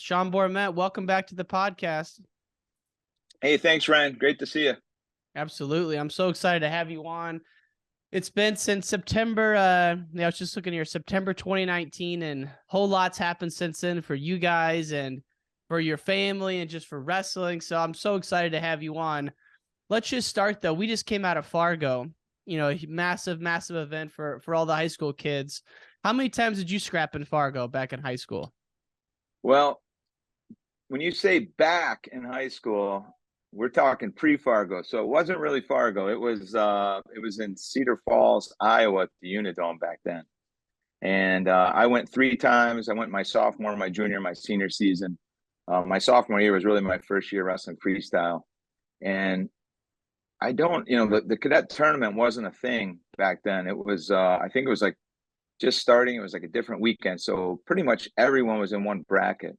Sean Bormet. Welcome back to the podcast. Hey, thanks, Ryan. Great to see you. Absolutely. I'm so excited to have you on. It's been since September. I was just looking here, September 2019, and whole lot's happened since then for you guys and for your family and just for wrestling. So I'm so excited to have you on. Let's just start, though. We just came out of Fargo, a massive event for all the high school kids. How many times did you scrap in Fargo back in high school? Well, when you say back in high school, we're talking pre-Fargo. So it wasn't really Fargo. It was in Cedar Falls, Iowa, at the Unidome back then. And I went 3 times. I went my sophomore, my junior, my senior season. My sophomore year was really my first year wrestling freestyle. And I don't, the cadet tournament wasn't a thing back then. It was, I think it was like just starting. It was like a different weekend. So pretty much everyone was in one bracket,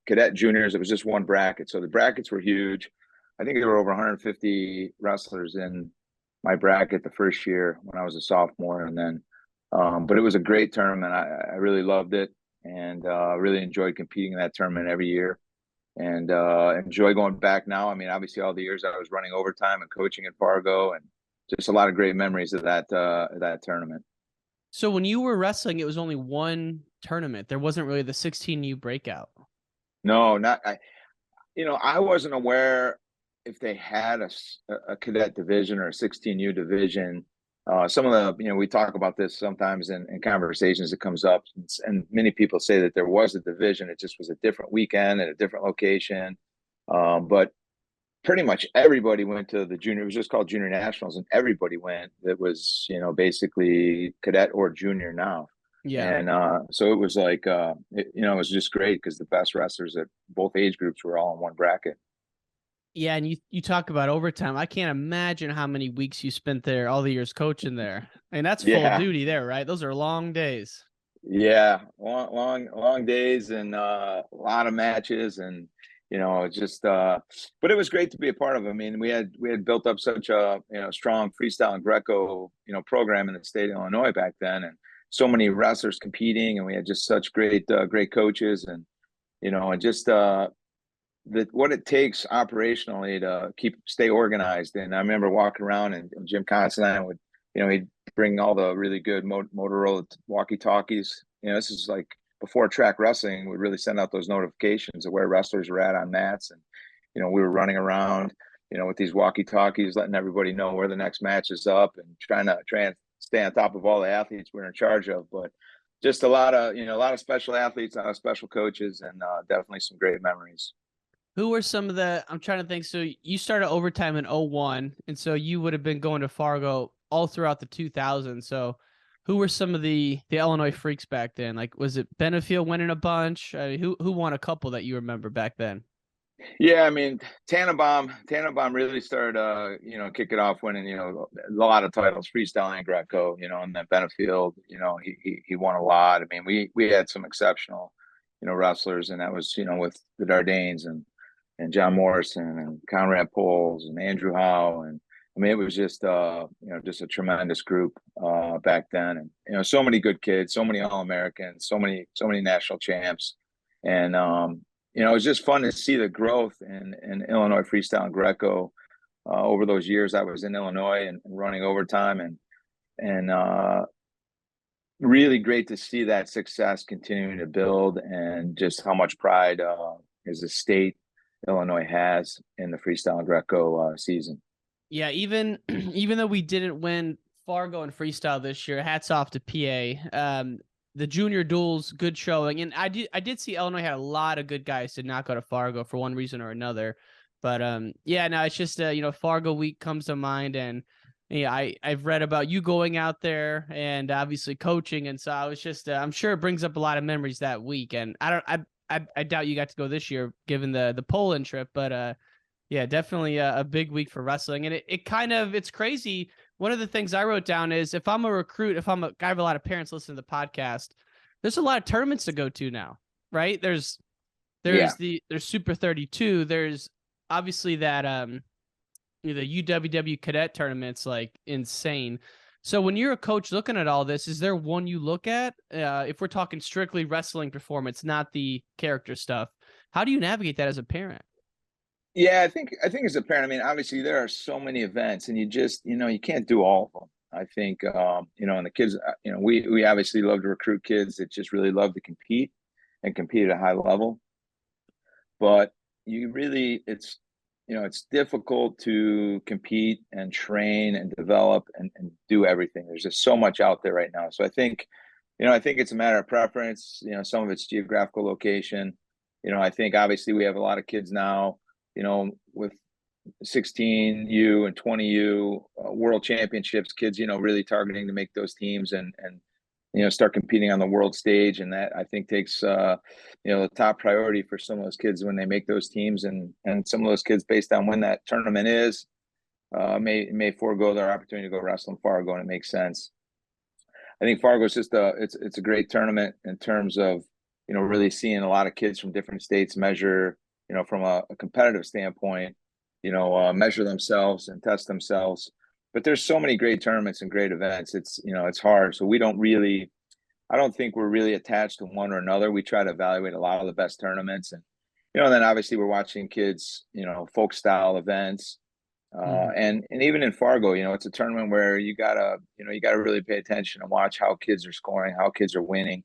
cadet juniors. It was just one bracket. So the brackets were huge. I think there were over 150 wrestlers in my bracket the first year when I was a sophomore. And then, but it was a great tournament. I really loved it and really enjoyed competing in that tournament every year. And enjoy going back now. I mean, obviously all the years I was running overtime and coaching at Fargo, and just a lot of great memories of that tournament. So when you were wrestling, it was only one tournament. There wasn't really the 16U breakout. No, I wasn't aware if they had a cadet division or a 16U division. Some of the, we talk about this sometimes in conversations. It comes up, and many people say that there was a division. It just was a different weekend at a different location. But pretty much everybody went to the junior. It was just called Junior Nationals, and everybody went. That was, basically cadet or junior now. Yeah. And so it was like, it was just great because the best wrestlers at both age groups were all in one bracket. Yeah, and you talk about overtime. I can't imagine how many weeks you spent there, all the years coaching there. And that's full duty there, right? Those are long days. Yeah, long days and a lot of matches, and just but it was great to be a part of it. I mean, we had built up such a strong freestyle and Greco program in the state of Illinois back then, and so many wrestlers competing, and we had just such great coaches, and and just what it takes operationally to stay organized. And I remember walking around, and Jim Considine would, he'd bring all the really good Motorola walkie-talkies. This is like before track wrestling would really send out those notifications of where wrestlers were at on mats. And, we were running around, with these walkie-talkies, letting everybody know where the next match is up and trying to stay on top of all the athletes we're in charge of. But just a lot of special athletes, a lot of special coaches, and definitely some great memories. Who were some of I'm trying to think. So you started overtime in 2001, and so you would have been going to Fargo all throughout the 2000s. So who were some of the Illinois freaks back then? Like, was it Benefield winning a bunch? Who won a couple that you remember back then? Yeah, I mean, Tannenbaum really started, kick it off winning, a lot of titles, freestyle and Greco, and then Benefield, he won a lot. I mean, we had some exceptional, wrestlers, and that was, with the Dardanes and John Morrison and Conrad Poles and Andrew Howe. And I mean, it was just, just a tremendous group back then. And, so many good kids, so many All-Americans, so many national champs. And, it was just fun to see the growth in Illinois freestyle and Greco over those years I was in Illinois and running overtime, and really great to see that success continuing to build, and just how much pride as a state Illinois has in the freestyle and Greco season. Yeah, even though we didn't win Fargo and freestyle this year, hats off to PA. The junior duels, good showing, and I did see Illinois had a lot of good guys did not go to Fargo for one reason or another, but yeah, no, it's just Fargo week comes to mind, and yeah, I've read about you going out there and obviously coaching, and so I was just I'm sure it brings up a lot of memories that week, and I doubt you got to go this year given the Poland trip, but yeah, definitely a big week for wrestling, and it's crazy. One of the things I wrote down is if I'm a recruit, I have a lot of parents listening to the podcast, there's a lot of tournaments to go to now, right? There's Super 32. There's obviously that the UWW cadet tournament's like insane. So when you're a coach looking at all this, is there one you look at? If we're talking strictly wrestling performance, not the character stuff, how do you navigate that as a parent? Yeah, I think as a parent, I mean, obviously there are so many events, and you just, you can't do all of them. I think, and the kids, we obviously love to recruit kids that just really love to compete and compete at a high level. But you really, it's difficult to compete and train and develop and do everything. There's just so much out there right now. So I think it's a matter of preference. Some of it's geographical location. I think obviously we have a lot of kids now, with 16U and 20U world championships, kids, really targeting to make those teams and start competing on the world stage. And that I think takes, the top priority for some of those kids when they make those teams. And some of those kids, based on when that tournament is, may forego their opportunity to go wrestle in Fargo, and it makes sense. I think Fargo is just it's a great tournament in terms of, really seeing a lot of kids from different states measure, from a competitive standpoint, measure themselves and test themselves. But there's so many great tournaments and great events. It's hard. So I don't think we're really attached to one or another. We try to evaluate a lot of the best tournaments, and, then obviously we're watching kids, folk style events. And even in Fargo, it's a tournament where you gotta really pay attention and watch how kids are scoring, how kids are winning.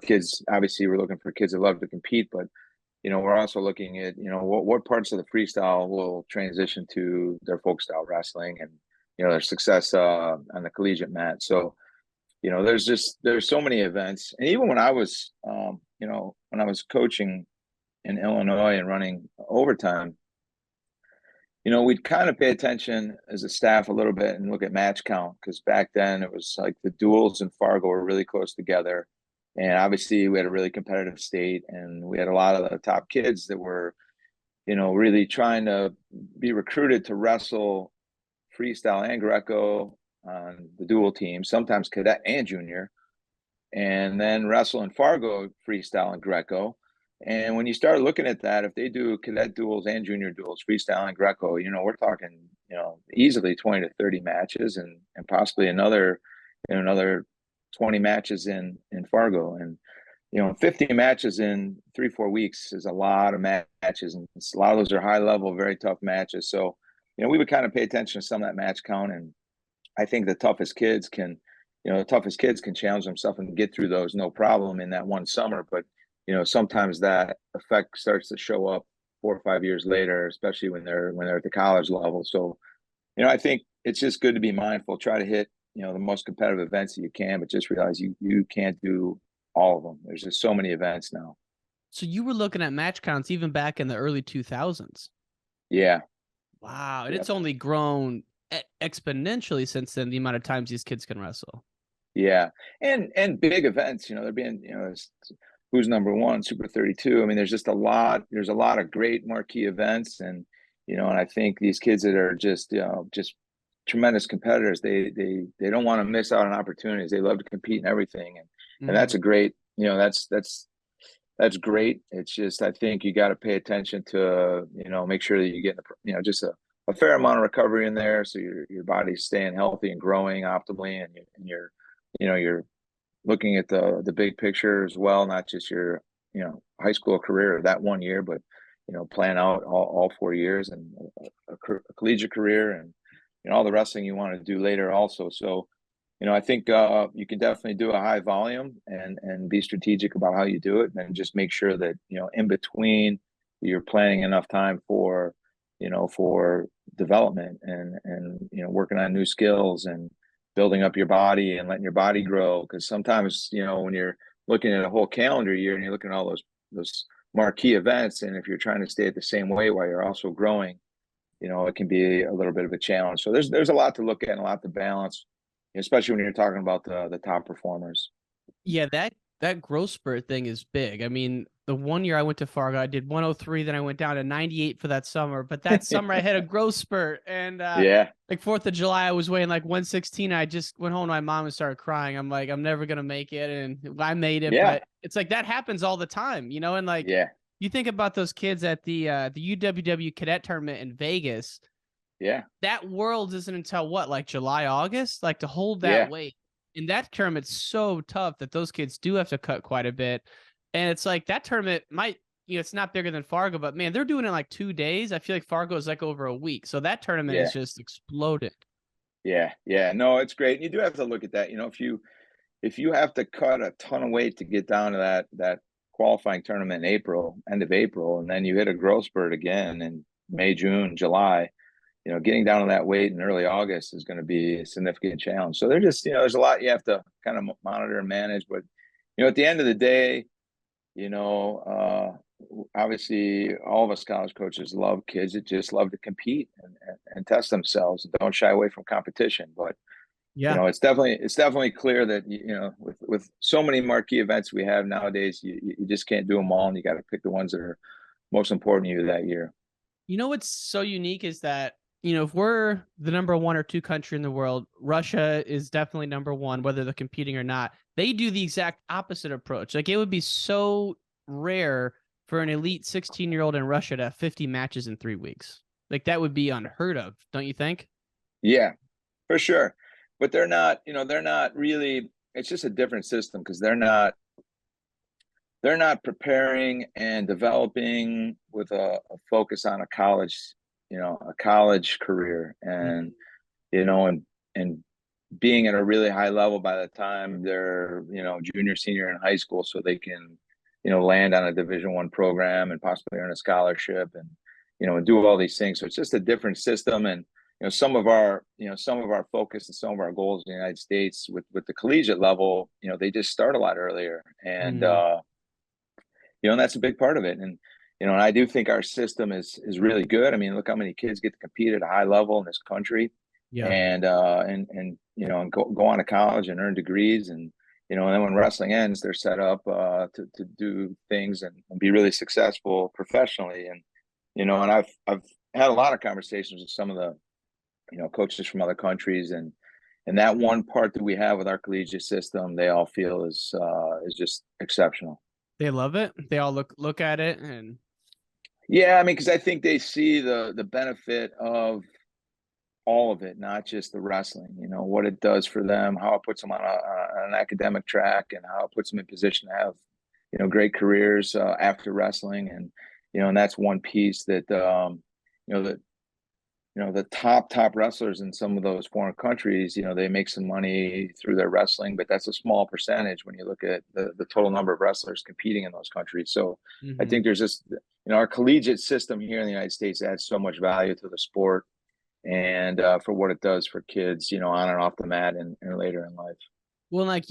Kids, obviously we're looking for kids that love to compete, but we're also looking at, what parts of the freestyle will transition to their folk style wrestling and, their success on the collegiate mat. So, there's so many events. And even when I was, when I was coaching in Illinois and running overtime, we'd kind of pay attention as a staff a little bit and look at match count, because back then it was like the duels in Fargo were really close together. And obviously we had a really competitive state, and we had a lot of the top kids that were, really trying to be recruited to wrestle freestyle and Greco on the dual team, sometimes cadet and junior, and then wrestle in Fargo freestyle and Greco. And when you start looking at that, if they do cadet duels and junior duels, freestyle and Greco, we're talking, easily 20 to 30 matches, and possibly another 20 matches in Fargo. And, 50 matches in 3-4 weeks is a lot of matches. And a lot of those are high level, very tough matches. So, we would kind of pay attention to some of that match count. And I think the toughest kids can challenge themselves and get through those no problem in that one summer. But, sometimes that effect starts to show up 4 or 5 years later, especially when they're at the college level. So, I think it's just good to be mindful, try to hit, the most competitive events that you can, but just realize you can't do all of them. There's just so many events now. So you were looking at match counts even back in the early 2000s. Yeah. Wow. And it's only grown exponentially since then, the amount of times these kids can wrestle. Yeah. And big events, they're being, who's number one, Super 32. I mean, there's a lot of great marquee events. And, and I think these kids that are just tremendous competitors, they don't want to miss out on opportunities. They love to compete in everything. And that's a great, that's great. It's just, I think you got to pay attention to, make sure that you get, just a fair amount of recovery in there, so your body's staying healthy and growing optimally, and you're looking at the big picture as well, not just your high school career that one year, but plan out all 4 years and a collegiate career, and all the wrestling you want to do later also. So I think you can definitely do a high volume and be strategic about how you do it, and just make sure that in between you're planning enough time for development and working on new skills and building up your body and letting your body grow. Because sometimes when you're looking at a whole calendar year and you're looking at all those marquee events, and if you're trying to stay at the same weight while you're also growing, it can be a little bit of a challenge. So there's a lot to look at and a lot to balance, especially when you're talking about the top performers. Yeah, that growth spurt thing is big. I mean, the one year I went to Fargo, I did 103, then I went down to 98 for that summer. But that summer I had a growth spurt, and like 4th of July, I was weighing like 116. I just went home to my mom and started crying. I'm like, I'm never gonna make it, and I made it. But it's like that happens all the time, and like you think about those kids at the UWW cadet tournament in Vegas. Yeah. That Worlds isn't until what, like July, August? Like to hold that Yeah. weight. And that tournament's so tough that those kids do have to cut quite a bit. And it's like that tournament might, it's not bigger than Fargo, but man, they're doing it in like 2 days. I feel like Fargo is like over a week. So that tournament Yeah. is just exploded. Yeah. Yeah. No, it's great. And you do have to look at that. If you have to cut a ton of weight to get down to that qualifying tournament in April, end of April, and then you hit a growth spurt again in May, June, July, getting down to that weight in early August is going to be a significant challenge. So they're just, there's a lot you have to kind of monitor and manage. But, at the end of the day, obviously all of us college coaches love kids that just love to compete and test themselves and don't shy away from competition. But, Yeah. it's definitely clear that, with so many marquee events we have nowadays, you just can't do them all, and you got to pick the ones that are most important to you that year. What's so unique is that, if we're the number 1 or 2 country in the world, Russia is definitely number 1, whether they're competing or not. They do the exact opposite approach. Like it would be so rare for an elite 16-year-old in Russia to have 50 matches in 3 weeks. Like that would be unheard of, don't you think? Yeah, for sure. But they're not really, it's just a different system because they're not preparing and developing with a focus on a college career, and Mhm. and being at a really high level by the time they're junior, senior in high school, so they can land on a Division I program and possibly earn a scholarship, and do all these things. So it's just a different system. And some of our focus and some of our goals in the United States with the collegiate level, they just start a lot earlier, and Mm. and that's a big part of it. And I do think our system is really good. I mean, look how many kids get to compete at a high level in this country, Yeah. and go on to college and earn degrees, and then when wrestling ends, they're set up to do things and be really successful professionally. And I've had a lot of conversations with some of the coaches from other countries, and that one part that we have with our collegiate system, they all feel is just exceptional. They love it. They all look at it and Yeah, I mean, because I think they see the benefit of all of it, not just the wrestling. What it does for them, how it puts them on an academic track, and how it puts them in position to have great careers after wrestling. And that's one piece that that the top wrestlers in some of those foreign countries, they make some money through their wrestling, but that's a small percentage when you look at the total number of wrestlers competing in those countries. So I Mhm. think there's just, our collegiate system here in the United States adds so much value to the sport, and for what it does for kids, on and off the mat, and later in life. Well, like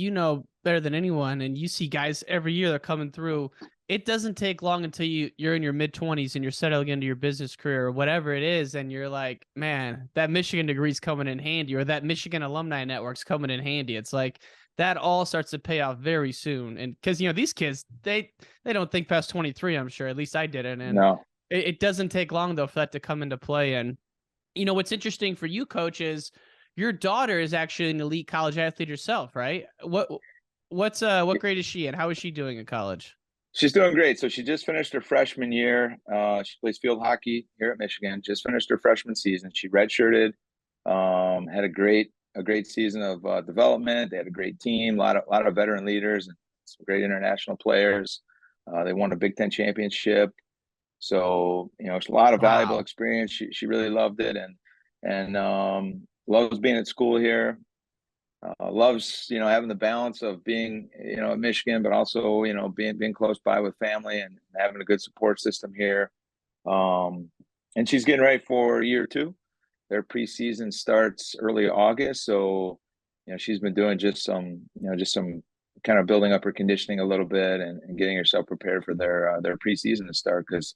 better than anyone, and you see guys every year that are coming through. It doesn't take long until you're in your mid-20s and you're settling into your business career or whatever it is, and you're like, man, that Michigan degree's coming in handy, or that Michigan alumni network's coming in handy. It's like that all starts to pay off very soon, and because these kids they don't think past 23. I'm sure, at least I didn't, and No. it doesn't take long though for that to come into play. And what's interesting for you, coach, is your daughter is actually an elite college athlete herself, right? What grade is she in? How is she doing in college? She's doing great. So she just finished her freshman year. She plays field hockey here at Michigan. Just finished her freshman season. She redshirted. Had a great season of development. They had a great team. A lot of veteran leaders and some great international players. They won a Big Ten championship. So it's a lot of valuable Wow. experience. She really loved it, and loves being at school here. Loves having the balance of being at Michigan, but also being close by with family and having a good support system here. Um, and she's getting ready for year 2. Their preseason starts early August, so she's been doing just some kind of building up her conditioning a little bit, and getting herself prepared for their preseason to start. Because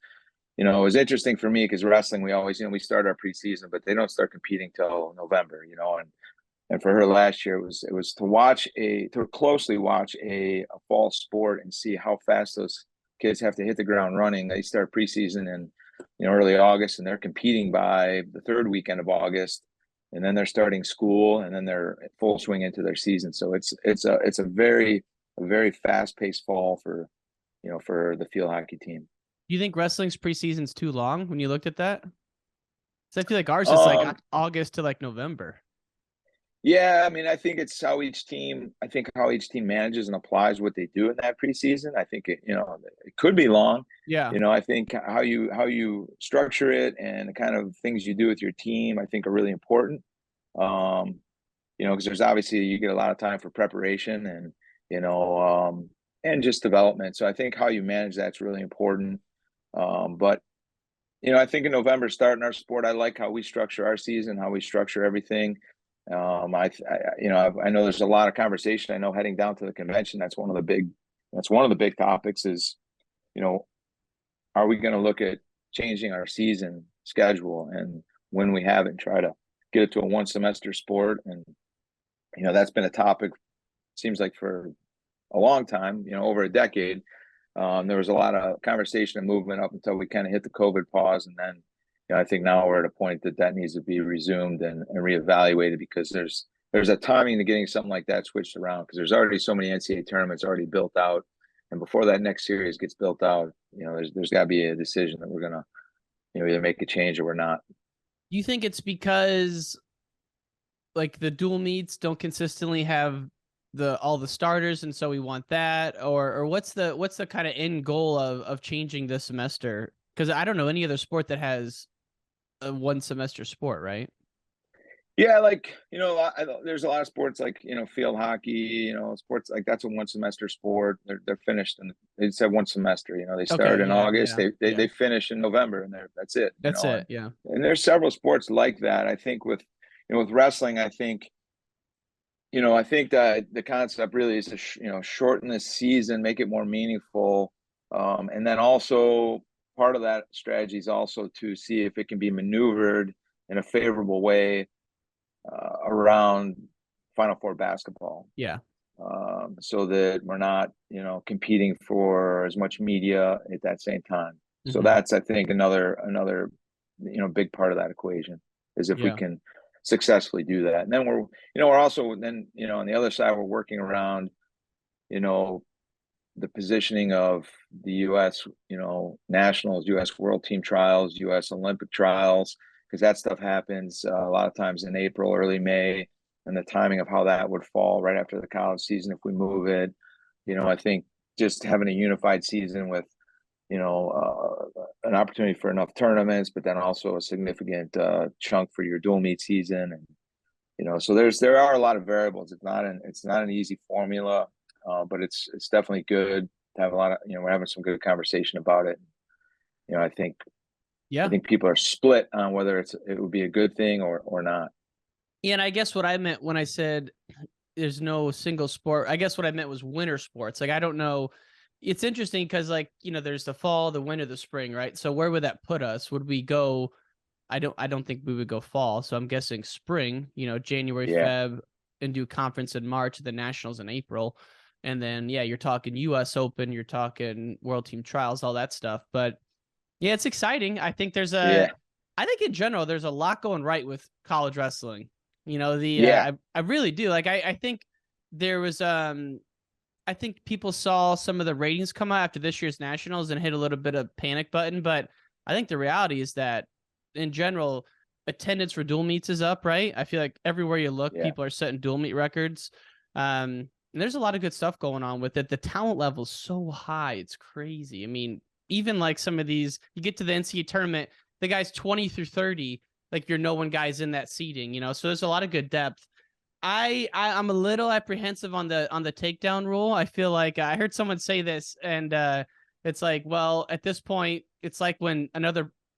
it was interesting for me, because wrestling, we always we start our preseason, but they don't start competing till November. And for her last year, it was to closely watch a fall sport and see how fast those kids have to hit the ground running. They start preseason in early August, and they're competing by the third weekend of August, and then they're starting school, and then they're at full swing into their season. So it's a very fast paced fall for the field hockey team. Do you think wrestling's preseason's too long when you looked at that? So I feel like ours is like August to like November. Yeah, I mean, I think it's how each team manages and applies what they do in that preseason. I think it could be long. Yeah. I think how you structure it and the kind of things you do with your team, I think are really important. Because there's obviously you get a lot of time for preparation and and just development. So I think how you manage that's really important. But I think in November starting our sport, I like how we structure our season, how we structure everything. I know there's a lot of conversation. I know heading down to the convention, that's one of the big topics is, are we going to look at changing our season schedule and when we have it and try to get it to a one semester sport? And, that's been a topic, seems like for a long time, over a decade. There was a lot of conversation and movement up until we kind of hit the COVID pause. And then, I think now we're at a point that needs to be resumed and reevaluated because there's a timing to getting something like that switched around because there's already so many NCAA tournaments already built out. And before that next series gets built out, there's got to be a decision that we're going to, either make a change or we're not. Do you think it's because like the dual meets don't consistently have all the starters and so we want that, or what's the kind of end goal of changing this semester? Because I don't know any other sport that has a one semester sport, right? Yeah, there's a lot of sports like field hockey, sports like that's a one semester sport. They're finished and they said one semester. They start in August, they finish in November, and that's it. That's it. Yeah. And there's several sports like that. I think with wrestling, I think that the concept really is to shorten the season, make it more meaningful, and then also part of that strategy is also to see if it can be maneuvered in a favorable way around Final Four basketball. Yeah. So that we're not competing for as much media at that same time. Mm-hmm. So that's, I think, another big part of that equation is if we can successfully do that. And then we're also on the other side, we're working around, the positioning of the U.S., nationals, U.S. World Team Trials, U.S. Olympic Trials, because that stuff happens a lot of times in April, early May, and the timing of how that would fall right after the college season if we move it. I think just having a unified season with, an opportunity for enough tournaments, but then also a significant chunk for your dual meet season, and so there are a lot of variables. It's not an easy formula. But it's definitely good to have a lot of, we're having some good conversation about it. I think people are split on whether it would be a good thing or not. Yeah. And I guess what I meant when I said there's no single sport, I guess what I meant was winter sports. Like, I don't know. It's interesting because there's the fall, the winter, the spring, right? So where would that put us? Would we go, I don't think we would go fall. So I'm guessing spring, January, Feb, and do conference in March, the nationals in April. And then, you're talking U.S. Open, you're talking World Team Trials, all that stuff. But yeah, it's exciting. I think I think in general, there's a lot going right with college wrestling. I really do. Like, I think there was, I think people saw some of the ratings come out after this year's nationals and hit a little bit of panic button. But I think the reality is that in general, attendance for dual meets is up, right? I feel like everywhere you look, people are setting dual meet records. And there's a lot of good stuff going on with it. The talent level is so high. It's crazy. I mean, even like some of these, you get to the NCAA tournament, the guys 20 through 30, like you're knowing guys in that seating, so there's a lot of good depth. I'm a little apprehensive on the takedown rule. I feel like I heard someone say this and it's like, well, at this point, it's like when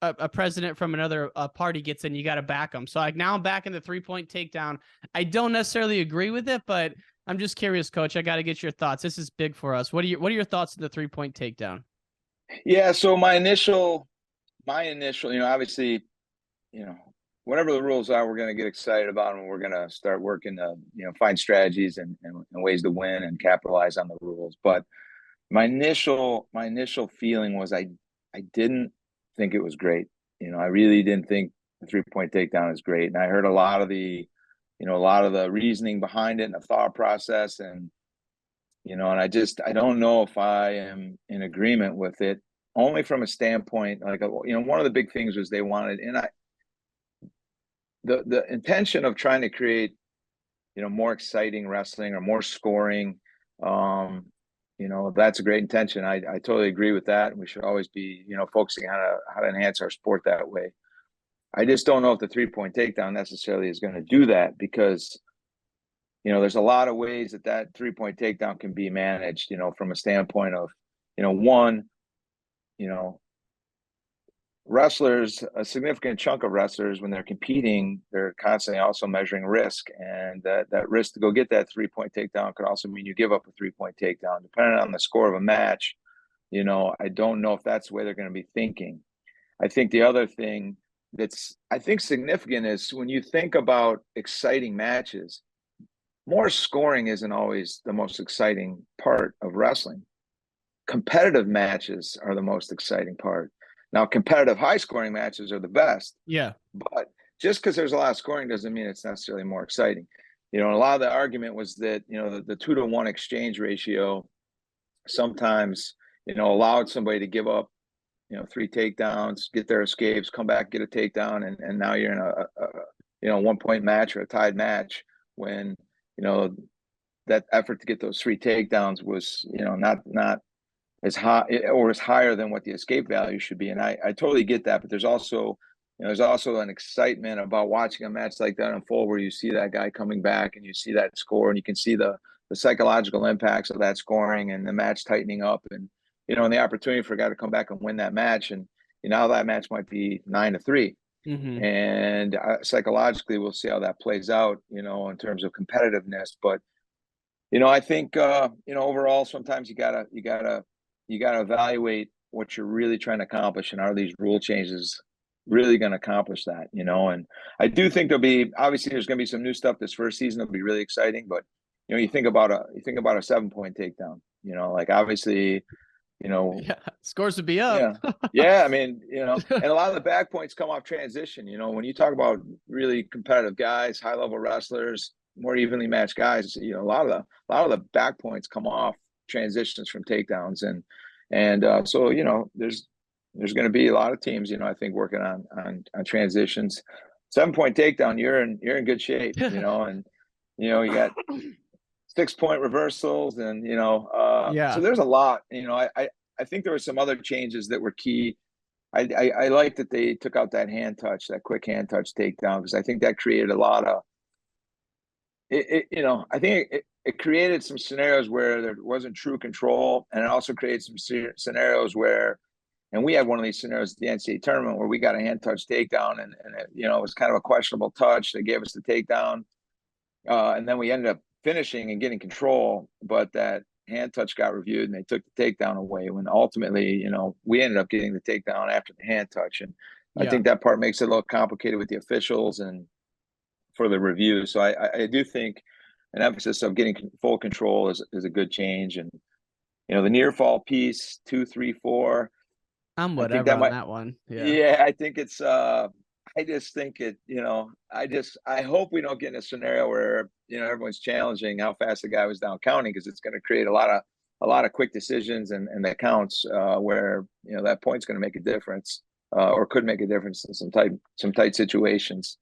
a president from another party gets in, you got to back them. So like now I'm back in the 3-point takedown. I don't necessarily agree with it, but I'm just curious, Coach. I got to get your thoughts. This is big for us. What are your thoughts on the 3-point takedown? Yeah. So my initial, obviously, whatever the rules are, we're going to get excited about them. We're going to start working to, find strategies and ways to win and capitalize on the rules. But my initial feeling was I didn't think it was great. I really didn't think the 3-point takedown is great. And I heard a lot of the reasoning behind it and the thought process. And, and I don't know if I am in agreement with it, only from a standpoint, like, one of the big things was they wanted, and the intention of trying to create, more exciting wrestling or more scoring, that's a great intention. I totally agree with that. And we should always be, focusing on how to enhance our sport that way. I just don't know if the 3-point takedown necessarily is going to do that, because, there's a lot of ways that 3-point takedown can be managed, from a standpoint of, one, wrestlers, a significant chunk of wrestlers, when they're competing, they're constantly also measuring risk, and that risk to go get that 3-point takedown could also mean you give up a 3-point takedown, depending on the score of a match. I don't know if that's the way they're going to be thinking. I think the other thing that's, I think, significant is when you think about exciting matches, more scoring isn't always the most exciting part of wrestling. Competitive matches are the most exciting part. Now, competitive high-scoring matches are the best. Yeah. But just because there's a lot of scoring doesn't mean it's necessarily more exciting. A lot of the argument was that, the 2-to-1 exchange ratio sometimes, allowed somebody to give up, 3 takedowns, get their escapes, come back, get a takedown, and now you're in a 1-point match or a tied match, when, that effort to get those 3 takedowns was, not as high or is higher than what the escape value should be. And I totally get that, but there's also an excitement about watching a match like that unfold, where you see that guy coming back and you see that score, and you can see the psychological impacts of that scoring and the match tightening up, and, and the opportunity for a guy to come back and win that match. And, that match might be 9-3. Mm-hmm. And psychologically, we'll see how that plays out, in terms of competitiveness. But, I think, overall, sometimes you gotta evaluate what you're really trying to accomplish, and are these rule changes really going to accomplish that? And I do think obviously there's going to be some new stuff this first season that'll be really exciting. But, you think about a 7-point takedown, like, obviously, yeah, scores would be up. Yeah. I mean, and a lot of the back points come off transition. When you talk about really competitive guys, high level wrestlers, more evenly matched guys, a lot of the back points come off transitions from takedowns. And so, there's going to be a lot of teams, I think, working on transitions. 7-point takedown, you're in good shape, and, you got 6-point reversals, and, Yeah. so there's a lot. I think there were some other changes that were key. I like that they took out that quick hand touch takedown, because I think that created a lot of I think it created some scenarios where there wasn't true control, and it also created some scenarios where, and we had one of these scenarios at the NCAA tournament where we got a hand touch takedown, and it was kind of a questionable touch. They gave us the takedown, and then we ended up finishing and getting control, but that hand touch got reviewed and they took the takedown away, when ultimately, we ended up getting the takedown after the hand touch. And I think that part makes it a little complicated with the officials and for the review. So I do think an emphasis of getting full control is a good change. And, the near fall piece, 2, 3, 4. I'm whatever on that one. Yeah, I think it's I just think it, I hope we don't get in a scenario where, everyone's challenging how fast the guy was down counting, because it's going to create a lot of quick decisions and that counts, where, that point's going to make a difference, or could make a difference in some tight situations.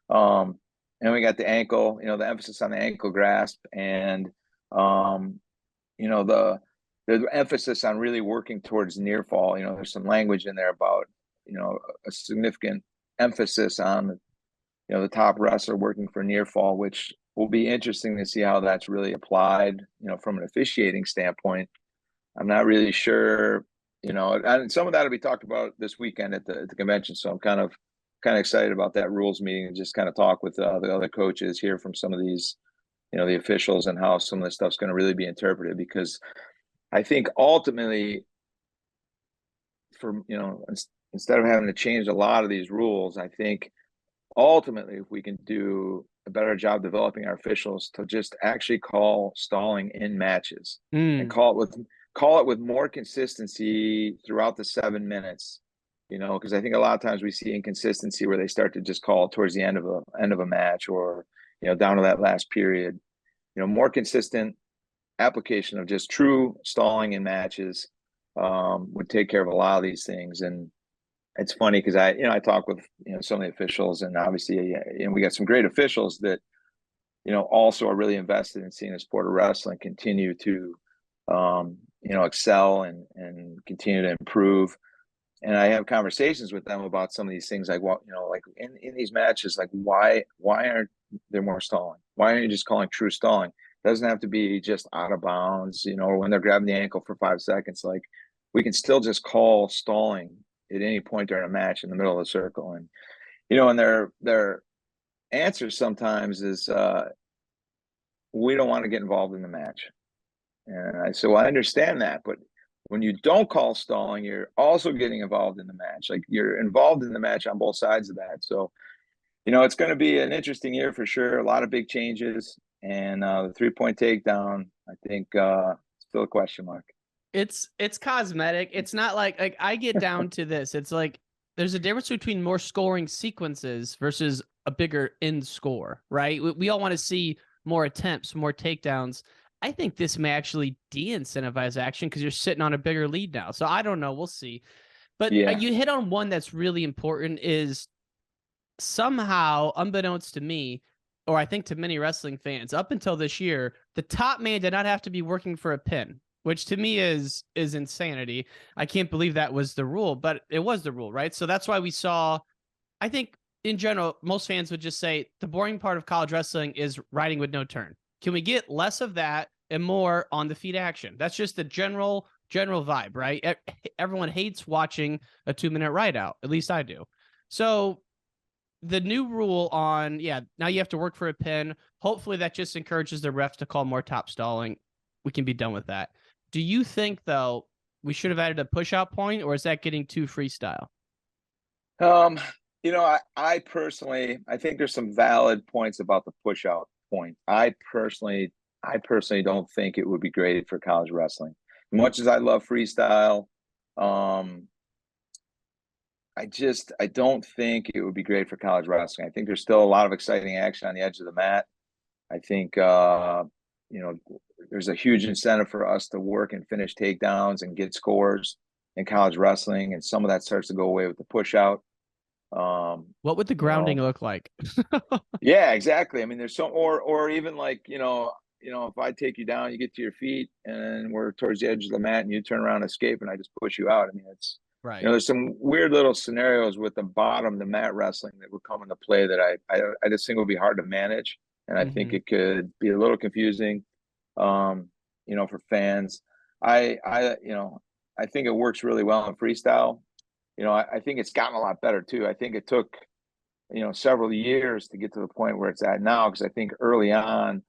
And we got the ankle, the emphasis on the ankle grasp, and, the emphasis on really working towards near fall. There's some language in there about, a significant emphasis on, the top wrestler working for near fall, which will be interesting to see how that's really applied, from an officiating standpoint. I'm not really sure, and some of that will be talked about this weekend at the convention. So I'm kind of excited about that rules meeting, and just kind of talk with the other coaches, hear from some of these, the officials, and how some of this stuff's going to really be interpreted. Because I think ultimately, instead of having to change a lot of these rules, I think ultimately, if we can do a better job developing our officials to just actually call stalling in matches, and call it with more consistency throughout the 7 minutes, because I think a lot of times we see inconsistency where they start to just call towards the end of a match, or, down to that last period. More consistent application of just true stalling in matches would take care of a lot of these things. And it's funny because I talk with, some of the officials, and obviously, we got some great officials that, also are really invested in seeing the sport of wrestling continue to, excel and continue to improve. And I have conversations with them about some of these things, like, well, like in these matches, like why aren't there more stalling? Why aren't you just calling true stalling? It doesn't have to be just out of bounds, or when they're grabbing the ankle for 5 seconds. Like, we can still just call stalling at any point during a match in the middle of the circle. And, and their answer sometimes is, we don't want to get involved in the match. And I said, well, I understand that, but when you don't call stalling, you're also getting involved in the match. Like, you're involved in the match on both sides of that. So, it's going to be an interesting year for sure. A lot of big changes, and the 3-point takedown, I think, still a question mark. It's cosmetic. It's not like I get down to this. It's like there's a difference between more scoring sequences versus a bigger end score, right? We all want to see more attempts, more takedowns. I think this may actually de-incentivize action because you're sitting on a bigger lead now. So I don't know. We'll see. But you hit on one that's really important, is somehow, unbeknownst to me, or I think to many wrestling fans, up until this year, the top man did not have to be working for a pin, which to me is insanity. I can't believe that was the rule, but it was the rule, right? So that's why we saw, I think in general, most fans would just say the boring part of college wrestling is riding with no turn. Can we get less of that and more on the feet action? That's just the general vibe, right? Everyone hates watching a 2-minute ride out. At least I do. So the new rule on, now you have to work for a pin. Hopefully that just encourages the refs to call more top stalling. We can be done with that. Do you think, though, we should have added a push-out point, or is that getting too freestyle? I personally, I think there's some valid points about the push-out point. I personally don't think it would be great for college wrestling. As much as I love freestyle, I don't think it would be great for college wrestling. I think there's still a lot of exciting action on the edge of the mat. I think, there's a huge incentive for us to work and finish takedowns and get scores in college wrestling. And some of that starts to go away with the push out. What would the grounding look like? Yeah, exactly. I mean, there's some, or even like, if I take you down, you get to your feet and we're towards the edge of the mat and you turn around and escape and I just push you out. I mean, it's, right. There's some weird little scenarios with the mat wrestling that would come into play that I just think would be hard to manage. And I think it could be a little confusing, for fans. I think it works really well in freestyle. I think it's gotten a lot better too. I think it took, several years to get to the point where it's at now. Because I think early on,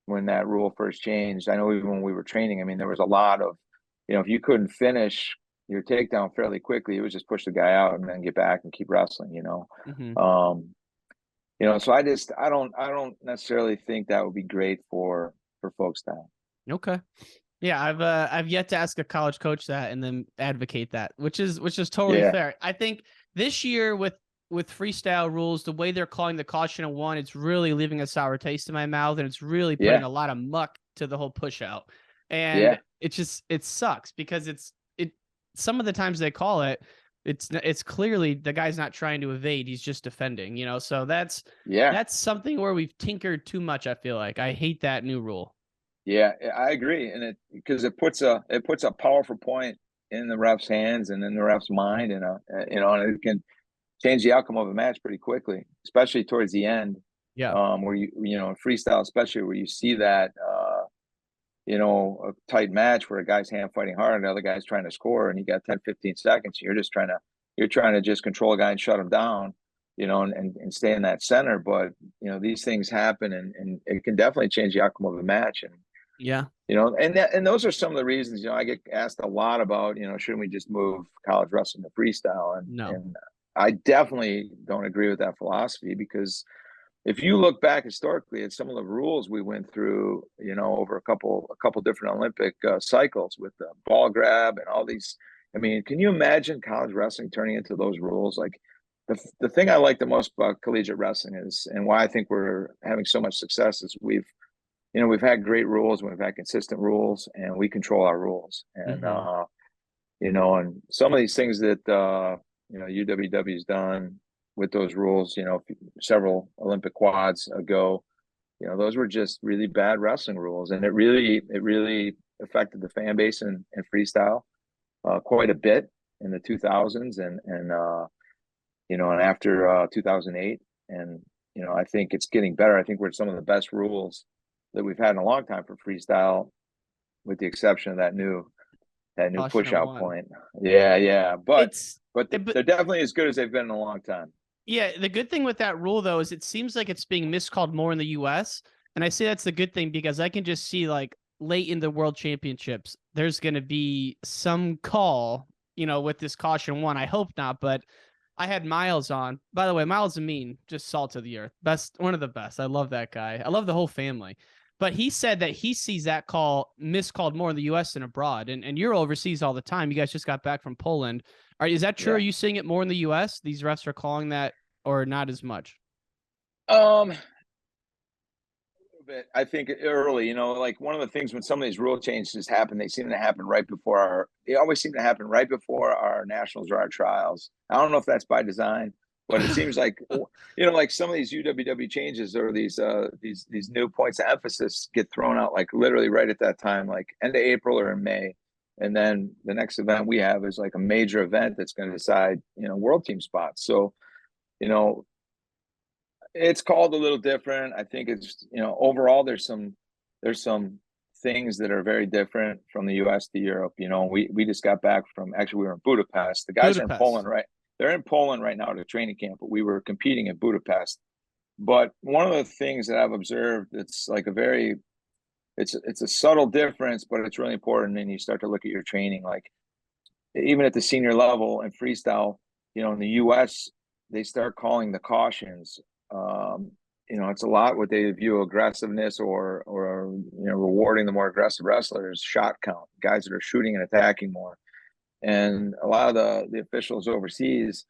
when that rule first changed, I know even when we were training, I mean, there was a lot of, if you couldn't finish your takedown fairly quickly, it was just push the guy out and then get back and keep wrestling. So I don't necessarily think that would be great for folks now. Okay. Yeah, I've yet to ask a college coach that and then advocate that, which is totally fair. I think this year with freestyle rules, the way they're calling the caution at 1, it's really leaving a sour taste in my mouth, and it's really putting a lot of muck to the whole push out. And it sucks because some of the times they call it, it's clearly the guy's not trying to evade, he's just defending, so that's something where we've tinkered too much. I feel like I hate that new rule. Yeah, I agree. And because it puts a powerful point in the ref's hands and in the ref's mind, and and it can change the outcome of a match pretty quickly, especially towards the end. Yeah. Where in freestyle, especially where you see that, a tight match where a guy's hand fighting hard and the other guy's trying to score, and you got 10, 15 seconds. You're trying to just control a guy and shut him down, and stay in that center. But, these things happen, and it can definitely change the outcome of a match. And, and those are some of the reasons, I get asked a lot about, shouldn't we just move college wrestling to freestyle? And I definitely don't agree with that philosophy, because if you look back historically at some of the rules we went through, over a couple different Olympic cycles with the ball grab and all these, I mean, can you imagine college wrestling turning into those rules? Like, the thing I like the most about collegiate wrestling is, and why I think we're having so much success, is we've had great rules, we've had consistent rules, and we control our rules. And, and some of these things that, UWW's done with those rules, several Olympic quads ago, those were just really bad wrestling rules. And it really affected the fan base in freestyle quite a bit in the 2000s and after 2008. And, I think it's getting better. I think we're some of the best rules that we've had in a long time for freestyle, with the exception of that new push out point. Yeah. But they're definitely as good as they've been in a long time. Yeah. The good thing with that rule, though, is it seems like it's being miscalled more in the US. And I say that's the good thing because I can just see, like, late in the world championships, there's going to be some call, with this caution one. I hope not, but I had Miles on. By the way, Miles Amin, just salt of the earth. One of the best. I love that guy. I love the whole family. But he said that he sees that call miscalled more in the U.S. than abroad. And you're overseas all the time. You guys just got back from Poland. Is that true? Yeah. Are you seeing it more in the U.S.? These refs are calling that, or not as much? Bit. I think early, like one of the things when some of these rule changes happen, they always seem to happen right before our nationals or our trials. I don't know if that's by design, but it seems like, like some of these UWW changes or these new points of emphasis get thrown out like literally right at that time, like end of April or in May. And then the next event we have is like a major event that's going to decide, world team spots. So, it's called a little different. I think it's, overall there's some things that are very different from the US to Europe. We just got back from, actually we were in Budapest. The guys are in Poland, right? They're in Poland right now to training camp, but we were competing in Budapest. But one of the things that I've observed, it's like it's a subtle difference, but it's really important. And you start to look at your training, like even at the senior level in freestyle, in the US, they start calling the cautions. It's a lot what they view aggressiveness or rewarding the more aggressive wrestlers, shot count, guys that are shooting and attacking more. And a lot of the officials overseas,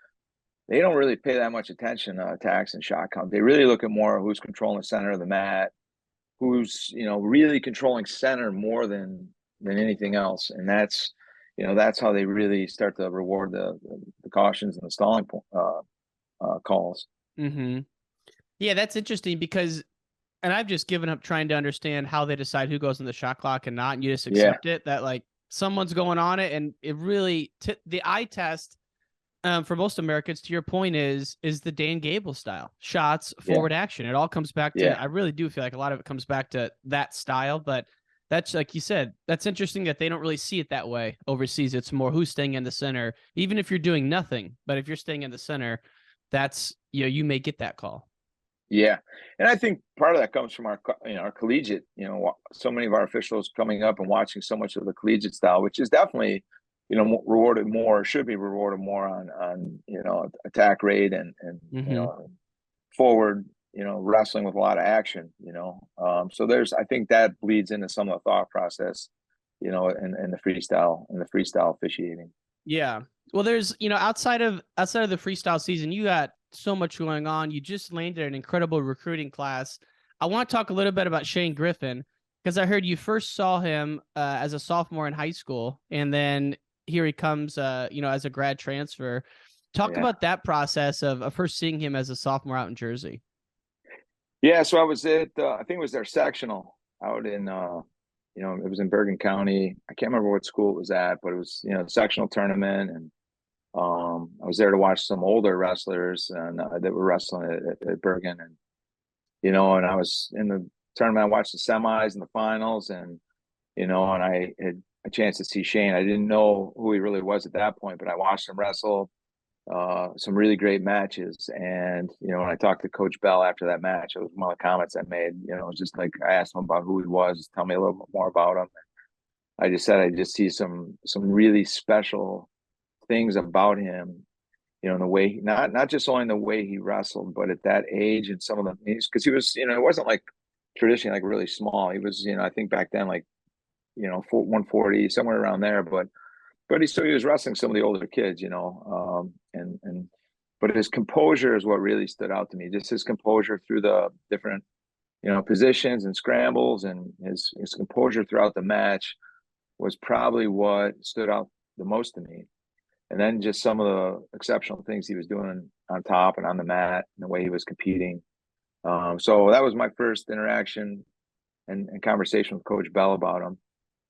they don't really pay that much attention to attacks and shot count. They really look at more who's controlling the center of the mat, who's really controlling center more than anything else. And that's how they really start to reward the cautions and the stalling calls. Mm-hmm. Yeah, that's interesting because, and I've just given up trying to understand how they decide who goes in the shot clock and not, and you just accept it that like someone's going on it, and it really the eye test for most Americans, to your point, is the Dan Gable style shots, forward action. It all comes back to. I really do feel like a lot of it comes back to that style, but that's like you said. That's interesting that they don't really see it that way overseas. It's more who's staying in the center, even if you're doing nothing. But if you're staying in the center, that's you may get that call. Yeah. And I think part of that comes from our collegiate, so many of our officials coming up and watching so much of the collegiate style, which is definitely, rewarded more, should be rewarded more on attack rate and forward, wrestling with a lot of action, so I think that bleeds into some of the thought process, in the freestyle officiating. Yeah. Well, there's, outside of the freestyle season, you got so much going on. You just landed an incredible recruiting class. I want to talk a little bit about Shane Griffin, because I heard you first saw him as a sophomore in high school, and then here he comes, as a grad transfer. Talk about that process of first seeing him as a sophomore out in Jersey. Yeah, so I was at, I think it was their sectional out in, it was in Bergen County. I can't remember what school it was at, but it was, sectional tournament. And I was there to watch some older wrestlers and that were wrestling at Bergen. And, and I was in the tournament, I watched the semis and the finals and, and I had a chance to see Shane. I didn't know who he really was at that point, but I watched him wrestle some really great matches. And, when I talked to Coach Bell after that match, it was one of the comments I made, it was just like, I asked him about who he was, tell me a little bit more about him. I just said, I just see some really special things about him, in the way, not just only in the way he wrestled, but at that age and some of the, because he was, it wasn't like traditionally like really small. He was, I think back then, like, 140, somewhere around there, but he was wrestling some of the older kids, but his composure is what really stood out to me. Just his composure through the different, positions and scrambles, and his composure throughout the match was probably what stood out the most to me. and then just some of the exceptional things he was doing on top and on the mat and the way he was competing. So that was my first interaction and conversation with Coach Bell about him.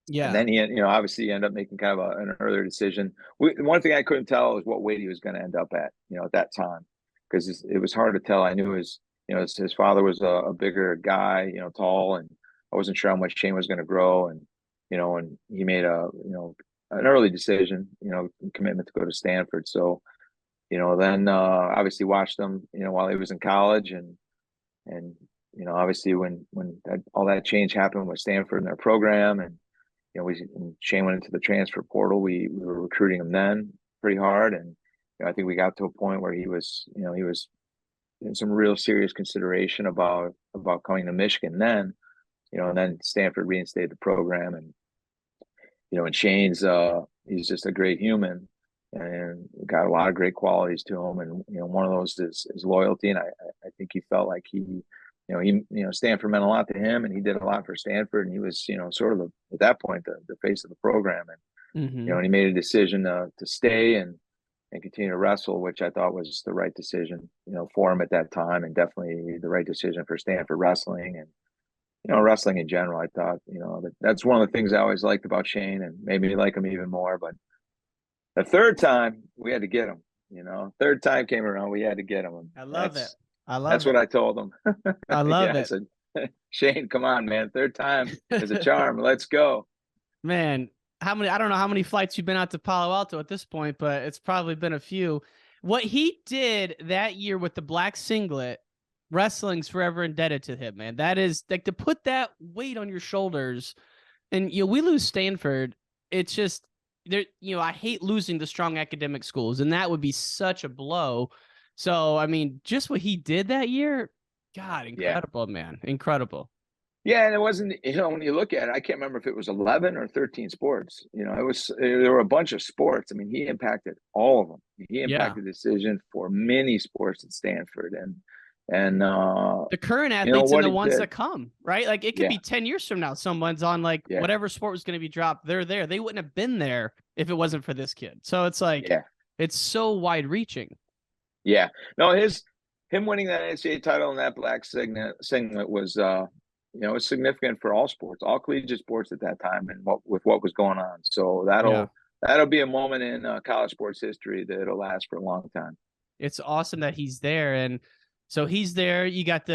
And Yeah. then he, obviously ended up making kind of an earlier decision. One thing I couldn't tell was what weight he was going to end up at, at that time, because it was hard to tell. I knew his father was a bigger guy, tall, and I wasn't sure how much Shane was going to grow. And, and he made an early decision, commitment to go to Stanford. So, then obviously watched him, while he was in college, and obviously when all that change happened with Stanford and their program, and when Shane went into the transfer portal, we were recruiting him then pretty hard, and I think we got to a point where he was in some real serious consideration about coming to Michigan then, and then Stanford reinstated the program, and and Shane's he's just a great human and got a lot of great qualities to him, and one of those is loyalty, and I think he felt like Stanford meant a lot to him, and he did a lot for Stanford, and he was sort of at that point the face of the program, and and he made a decision to stay and continue to wrestle, which I thought was the right decision for him at that time, and definitely the right decision for Stanford wrestling, and wrestling in general. I thought that's one of the things I always liked about Shane, and made me like him even more. But the third time we had to get him. Third time came around, we had to get him. I love it. That's what I told him. I love I it. said, Shane, come on, man. Third time is a charm. Let's go. Man, I don't know how many flights you've been out to Palo Alto at this point, but it's probably been a few. What he did that year with the black singlet, wrestling's forever indebted to him, man. That is like, to put that weight on your shoulders, and we lose Stanford. It's just there, I hate losing the strong academic schools, and that would be such a blow. So, I mean, just what he did that year, God, incredible, man. Incredible. Yeah, and it wasn't, when you look at it, I can't remember if it was 11 or 13 sports. There were a bunch of sports. I mean, he impacted all of them. He impacted the decision for many sports at Stanford, and the current athletes and the ones that come, right? Like, it could be 10 years from now, someone's on whatever sport was going to be dropped. They're there. They wouldn't have been there if it wasn't for this kid. So it's like, it's so wide reaching. Yeah, no, him winning that NCAA title and that black singlet was, it was significant for all sports, all collegiate sports at that time, and with what was going on. So that'll be a moment in college sports history that'll last for a long time. It's awesome that he's there, and so he's there. You got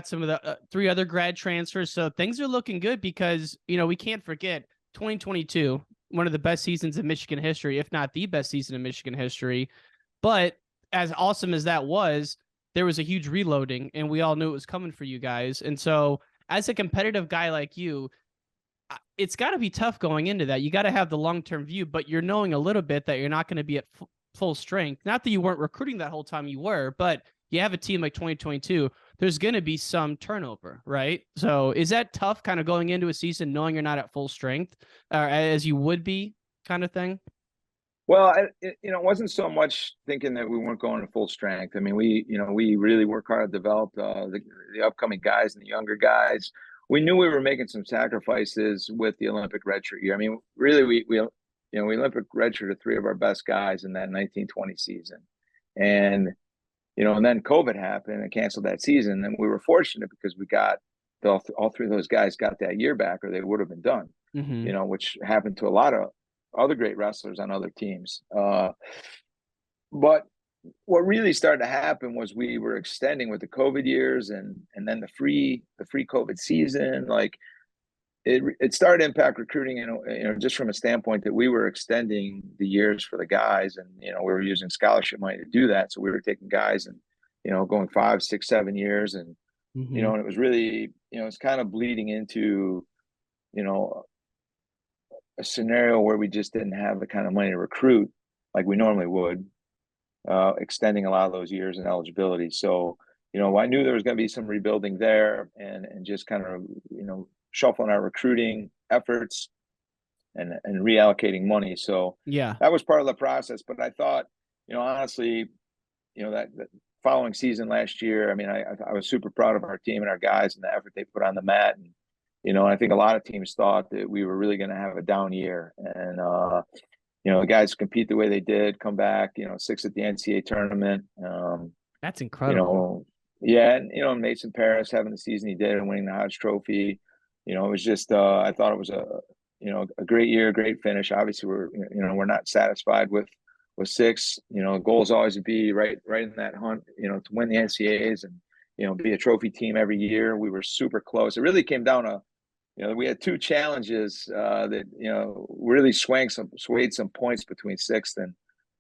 some of the 3 other grad transfers, so things are looking good, because we can't forget 2022, one of the best seasons in Michigan history, if not the best season in Michigan history. But as awesome as that was, there was a huge reloading, and we all knew it was coming for you guys. And so, as a competitive guy like you, it's got to be tough going into that. You got to have the long-term view, but you're knowing a little bit that you're not going to be at full strength. Not that you weren't recruiting that whole time, you were, but you have a team like 2022, there's going to be some turnover, right? So is that tough kind of going into a season knowing you're not at full strength, as you would be, kind of thing? Well, it wasn't so much thinking that we weren't going to full strength. I mean, we really work hard to develop the upcoming guys and the younger guys. We knew we were making some sacrifices with the Olympic redshirt year. I mean, really, we Olympic redshirted 3 of our best guys in that 1920 season, and and then COVID happened and canceled that season. And we were fortunate because we got all 3 of those guys got that year back, or they would have been done. Which happened to a lot of other great wrestlers on other teams. But what really started to happen was we were extending with the COVID years, and then the free COVID season. Like, it started to impact recruiting, just from a standpoint that we were extending the years for the guys, and we were using scholarship money to do that. So we were taking guys and going 5, 6, 7 years, and and it was really it's kind of bleeding into a scenario where we just didn't have the kind of money to recruit like we normally would, extending a lot of those years and eligibility. So, I knew there was going to be some rebuilding there, and just kind of, shuffling our recruiting efforts and reallocating money. So that was part of the process. But I thought, honestly, that following season last year, I mean, I was super proud of our team and our guys and the effort they put on the mat. And I think a lot of teams thought that we were really going to have a down year. And, the guys compete the way they did, come back, 6th at the NCAA tournament. That's You incredible. know, yeah, and Mason Paris having the season he did and winning the Hodge Trophy. It was just I thought it was a great year, great finish. Obviously, we're not satisfied with 6. Goal is always to be right in that hunt, to win the NCAAs and be a trophy team every year. We were super close. It really came down to we had 2 challenges that really swayed some points between 6th and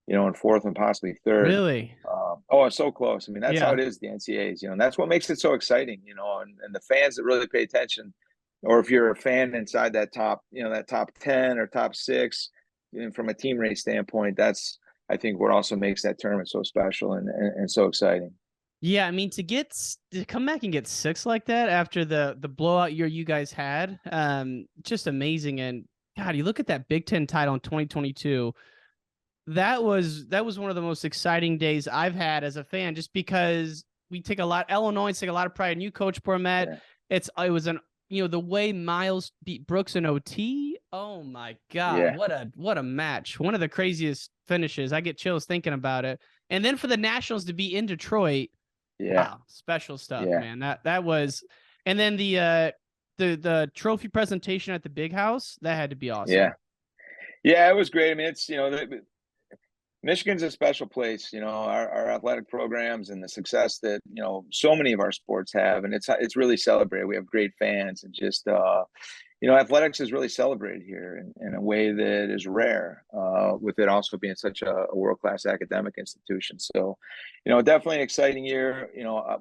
4th and possibly 3rd. Really? Oh, it's so close. I mean, that's how Yeah. it is, the NCAAs, and that's what makes it so exciting, and the fans that really pay attention, or if you're a fan inside that top 10 or top 6, from a team race standpoint, that's, I think, what also makes that tournament so special and so exciting. Yeah, I mean, to come back and get 6 like that after the blowout year you guys had, just amazing. And God, you look at that Big Ten title in 2022. That was one of the most exciting days I've had as a fan, just because Illinois take a lot of pride in you, Coach Bormet. Yeah. It was the way Miles beat Brooks in OT. Oh my God, Yeah. what a match! One of the craziest finishes. I get chills thinking about it. And then for the Nationals to be in Detroit, Yeah. wow, special stuff, Yeah. man. That was, and then the trophy presentation at the Big House, that had to be awesome. Yeah, it was great. I mean, it's Michigan's a special place, our athletic programs and the success that, so many of our sports have. And it's really celebrated. We have great fans, and just, athletics is really celebrated here in a way that is rare, with it also being such a world-class academic institution. So, definitely an exciting year.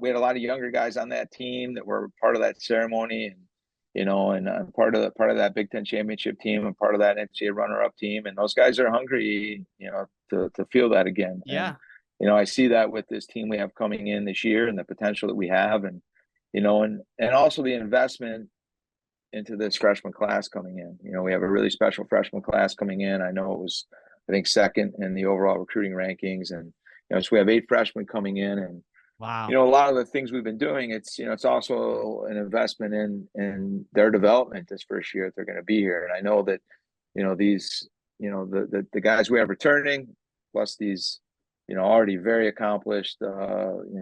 We had a lot of younger guys on that team that were part of that ceremony, and part of that Big Ten championship team, and part of that NCAA runner-up team. And those guys are hungry, to feel that again. Yeah. And, I see that with this team we have coming in this year and the potential that we have, and, and also the investment into this freshman class coming in. We have a really special freshman class coming in. I know it was, I think, 2nd in the overall recruiting rankings. And, so we have 8 freshmen coming in, and, Wow. a lot of the things we've been doing, it's also an investment in their development this first year that they're going to be here. And I know that, these, the guys we have returning, plus these, already very accomplished, 4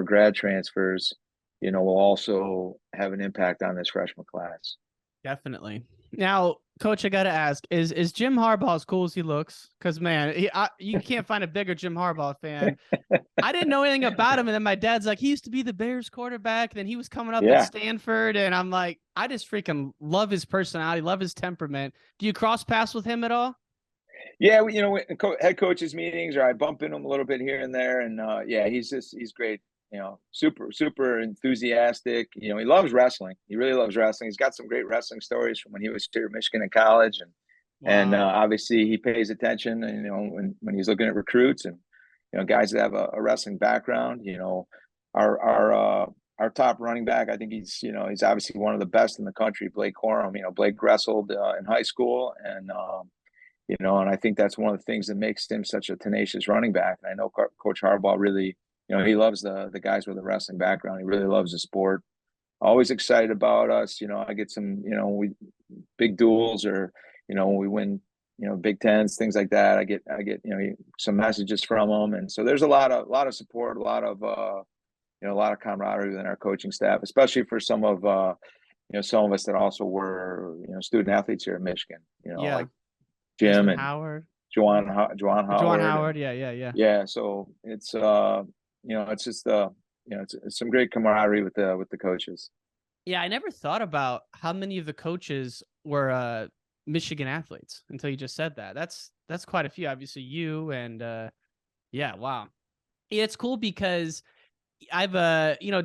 grad transfers, will also have an impact on this freshman class. Definitely. Now, Coach, I got to ask, is Jim Harbaugh as cool as he looks? Because, man, you can't find a bigger Jim Harbaugh fan. I didn't know anything about him, and then my dad's like, he used to be the Bears quarterback, then he was coming up at Stanford, and I'm like, I just freaking love his personality, love his temperament. Do you cross paths with him at all? Yeah, head coaches meetings, or I bump into him a little bit here and there, and he's great. Super enthusiastic. He loves wrestling. He really loves wrestling. He's got some great wrestling stories from when he was here at Michigan in college, and obviously he pays attention. And when he's looking at recruits and guys that have a wrestling background. Our top running back, I think he's obviously one of the best in the country, Blake Corum. Blake wrestled in high school, and and I think that's one of the things that makes him such a tenacious running back. And I know Coach Harbaugh really, he loves the guys with a wrestling background. He really loves the sport. Always excited about us. I get some, we big duels, or, when we win, Big Tens, things like that. I get, some messages from them. And so there's a lot of support, a lot of camaraderie within our coaching staff, especially for some of us that also were, student athletes here in Michigan, like Jim and Howard, Juwan Howard. Yeah. Yeah. So it's, it's just, it's some great camaraderie with the coaches. Yeah. I never thought about how many of the coaches were Michigan athletes until you just said that. That's quite a few. Obviously you and wow. Yeah, it's cool because I've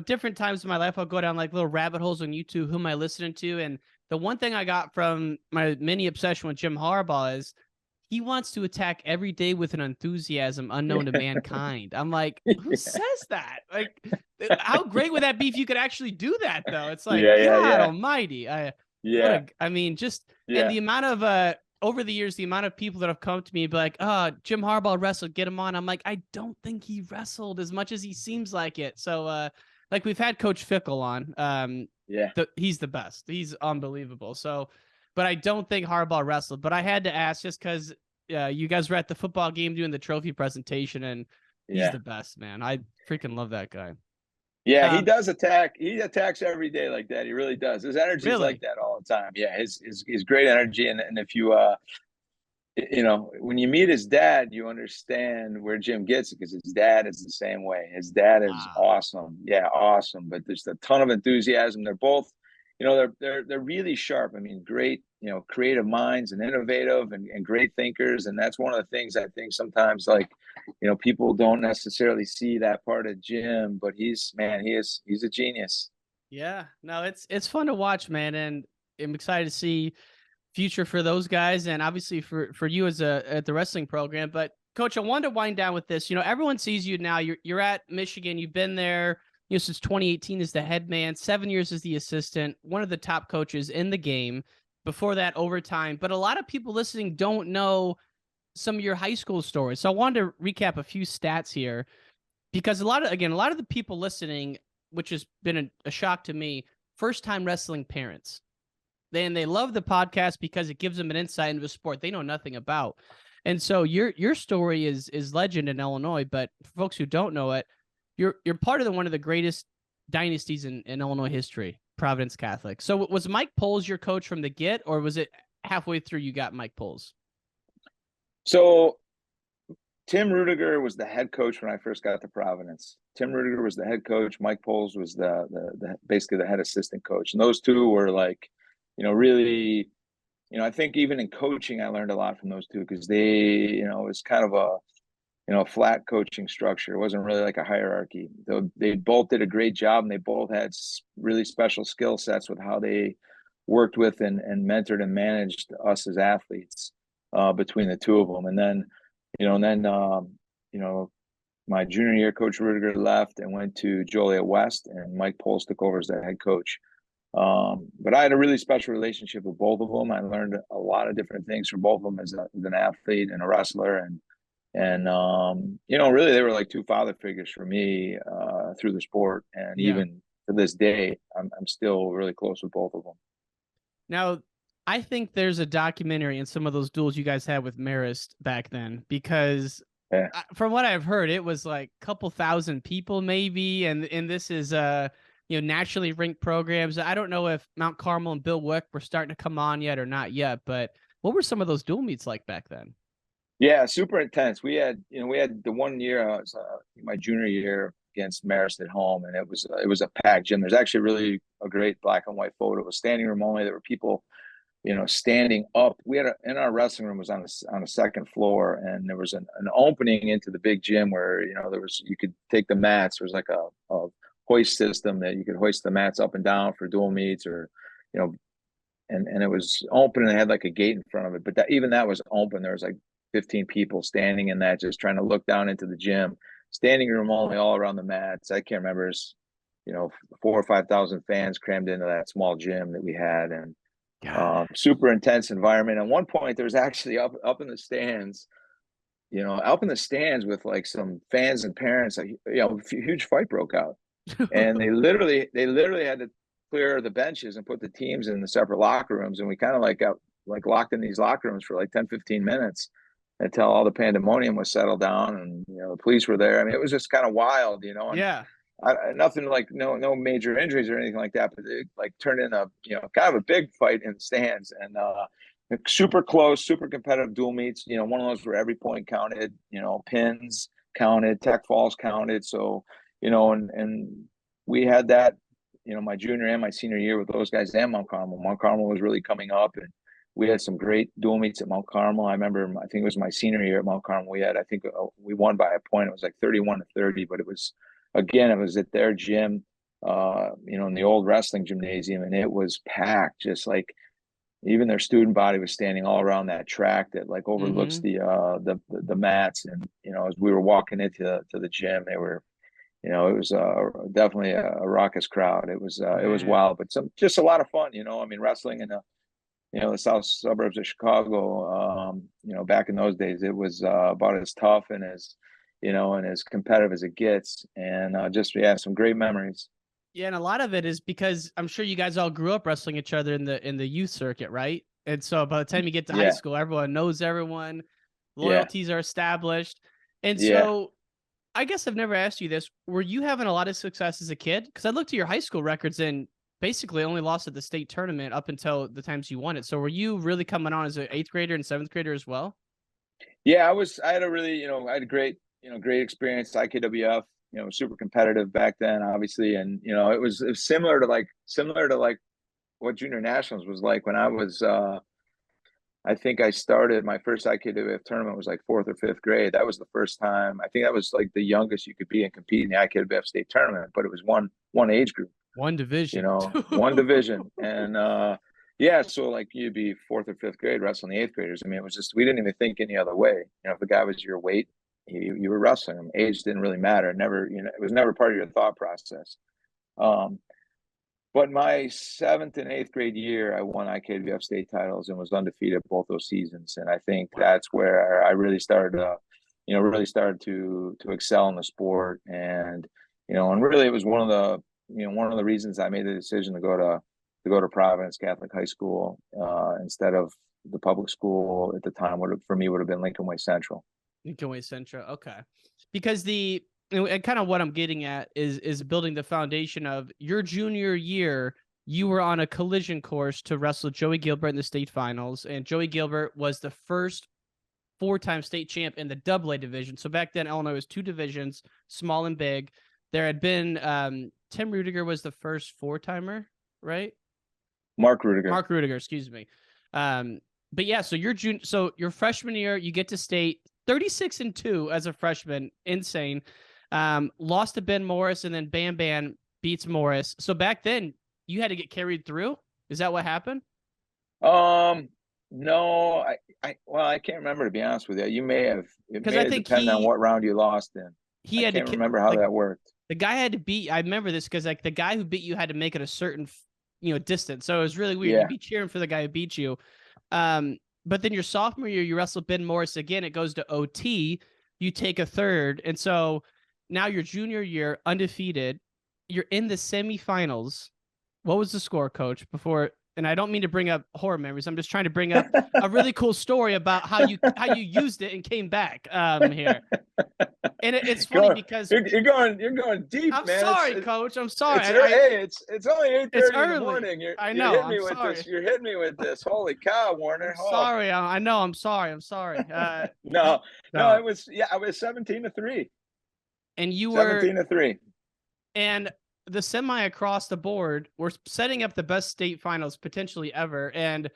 different times in my life I'll go down like little rabbit holes on YouTube. Who am I listening to? And the one thing I got from my mini obsession with Jim Harbaugh is he wants to attack every day with an enthusiasm unknown to mankind. I'm like, who says that? Like, how great would that be if you could actually do that, though? It's like, God almighty. And the amount of over the years, the amount of people that have come to me and be like, oh, Jim Harbaugh wrestled, get him on. I'm like, I don't think he wrestled as much as he seems like it. So, we've had Coach Fickle on. He's the best. He's unbelievable. So, but I don't think Harbaugh wrestled. But I had to ask just because you guys were at the football game doing the trophy presentation, and he's the best, man. I freaking love that guy. Yeah, he does attack. He attacks every day like that. He really does. His energy is like that all the time. Yeah, his great energy. And if you when you meet his dad, you understand where Jim gets it, because his dad is the same way. His dad is awesome. Yeah, awesome. But there's a ton of enthusiasm. They're both, they're really sharp. I mean, great, creative minds and innovative and great thinkers. And that's one of the things I think sometimes, like, people don't necessarily see that part of Jim, but he's a genius. Yeah, no, it's fun to watch, man. And I'm excited to see future for those guys, and obviously for you at the wrestling program. But Coach, I wanted to wind down with this. Everyone sees you now. You're at Michigan. You've been there, since 2018 as the head man, 7 years as the assistant, one of the top coaches in the game. Before that, overtime. But a lot of people listening don't know some of your high school stories. So I wanted to recap a few stats here, because a lot of the people listening, which has been a shock to me, first-time wrestling parents. They love the podcast because it gives them an insight into a sport they know nothing about. And so your story is legend in Illinois, but for folks who don't know it, you're part of one of the greatest dynasties in Illinois history, Providence Catholic. So was Mike Poles your coach from the get, or was it halfway through you got Mike Poles? So Tim Rudiger was the head coach when I first got to Providence. Tim Rudiger was the head coach. Mike Poles was the basically the head assistant coach. And those two were like, really, I think even in coaching, I learned a lot from those two, because they, it was kind of a flat coaching structure. It wasn't really like a hierarchy. They both did a great job, and they both had really special skill sets with how they worked with and mentored and managed us as athletes between the two of them. And then, my junior year, Coach Rudiger left and went to Joliet West, and Mike Poles took over as the head coach. But I had a really special relationship with both of them. I learned a lot of different things from both of them as an athlete and a wrestler. And really they were like two father figures for me through the sport. And even to this day, I'm still really close with both of them. Now, I think there's a documentary in some of those duels you guys had with Marist back then, because from what I've heard, it was like a couple thousand people maybe. And this is naturally ranked programs. I don't know if Mount Carmel and Bill Wick were starting to come on yet or not yet, but what were some of those dual meets like back then? Yeah, super intense. We had the 1 year, my junior year, against Marist at home, and it was a packed gym. There's actually really a great black and white photo. It was standing room only. There were people, standing up. We had in our wrestling room was on the second floor, and there was an opening into the big gym where you could take the mats. There was like a hoist system that you could hoist the mats up and down for dual meets, or and it was open, and it had like a gate in front of it, but that was open. There was like 15 people standing in that, just trying to look down into the gym, standing room only, all around the mats. I can't remember, 4,000 or 5,000 fans crammed into that small gym that we had, and super intense environment. At one point, there was actually up in the stands, with like some fans and parents, a huge fight broke out. And they literally had to clear the benches and put the teams in the separate locker rooms. And we kind of got locked in these locker rooms for like 10, 15 minutes until all the pandemonium was settled down, and, the police were there. I mean, it was just kind of wild, and nothing like no major injuries or anything like that, but it like turned into, kind of a big fight in the stands, and super close, super competitive dual meets, one of those where every point counted, pins counted, tech falls counted. So, and we had that, my junior and my senior year with those guys and Mount Carmel. Mount Carmel was really coming up, and we had some great dual meets at Mount Carmel. I remember, I think it was my senior year at Mount Carmel. We won by a point. It was like 31-30, but it was at their gym, in the old wrestling gymnasium, and it was packed, just like even their student body was standing all around that track that like overlooks the mats. And, as we were walking into the gym, they were, it was definitely a raucous crowd. It was wild, but just a lot of fun, I mean, wrestling in the south suburbs of Chicago, back in those days, it was about as tough and as competitive as it gets. And some great memories. Yeah, and a lot of it is because I'm sure you guys all grew up wrestling each other in the youth circuit, right? And so by the time you get to high school, everyone knows everyone, loyalties are established. And so I guess I've never asked you this. Were you having a lot of success as a kid? Because I looked at your high school records and basically only lost at the state tournament up until the times you won it. So were you really coming on as an 8th grader and 7th grader as well? Yeah, I had a really, I had a great, great experience. IKWF, super competitive back then, obviously. And, it was similar to like what junior nationals was like when I was, I think I started my first IKWF tournament was like 4th or 5th grade. That was the first time. I think that was like the youngest you could be and compete in the IKWF state tournament, but it was one age group, one division, one division. And yeah, so like you'd be 4th or 5th grade wrestling the 8th graders. I mean, it was just we didn't even think any other way. If the guy was your weight, you were wrestling him. Age didn't really matter. Never, it was never part of your thought process. But my 7th and 8th grade year, I won IKWF state titles and was undefeated both those seasons. And I think that's where I really started to excel in the sport. And and really it was one of the reasons I made the decision to go to Providence Catholic High School instead of the public school at the time. Would have been Lincoln Way Central. Lincoln Way Central, okay. Because and kind of what I'm getting at is building the foundation of your junior year. You were on a collision course to wrestle Joey Gilbert in the state finals, and Joey Gilbert was the first 4-time state champ in the AA division. So back then, Illinois was 2 divisions, small and big. There had been Tim Rudiger was the first 4-timer, right? Mark Rudiger, excuse me. But yeah, so your freshman year, you get to state 36-2 as a freshman, insane. Lost to Ben Morris, and then Bam Bam beats Morris. So back then you had to get carried through. Is that what happened? No, I can't remember, to be honest with you. You may have, because I think depending on what round you lost in. I can't remember how that worked. The guy had to beat. I remember this because like the guy who beat you had to make it a certain distance. So it was really weird. You'd be cheering for the guy who beat you. But then your sophomore year, you wrestled Ben Morris again. It goes to OT. You take a 3rd, and so now your junior year, undefeated. You're in the semifinals. What was the score, Coach? Before, and I don't mean to bring up horror memories. I'm just trying to bring up a really cool story about how you used it and came back here. And it's funny because you're going deep, I'm man. Sorry, Coach. I'm sorry. It's only 8:30 in the morning. I know. You're hitting me with this. Holy cow, Warner. Sorry. I know. I'm sorry. No. It was I was 17-3. And you were 17-3. And the semi across the board, we're setting up the best state finals potentially ever. And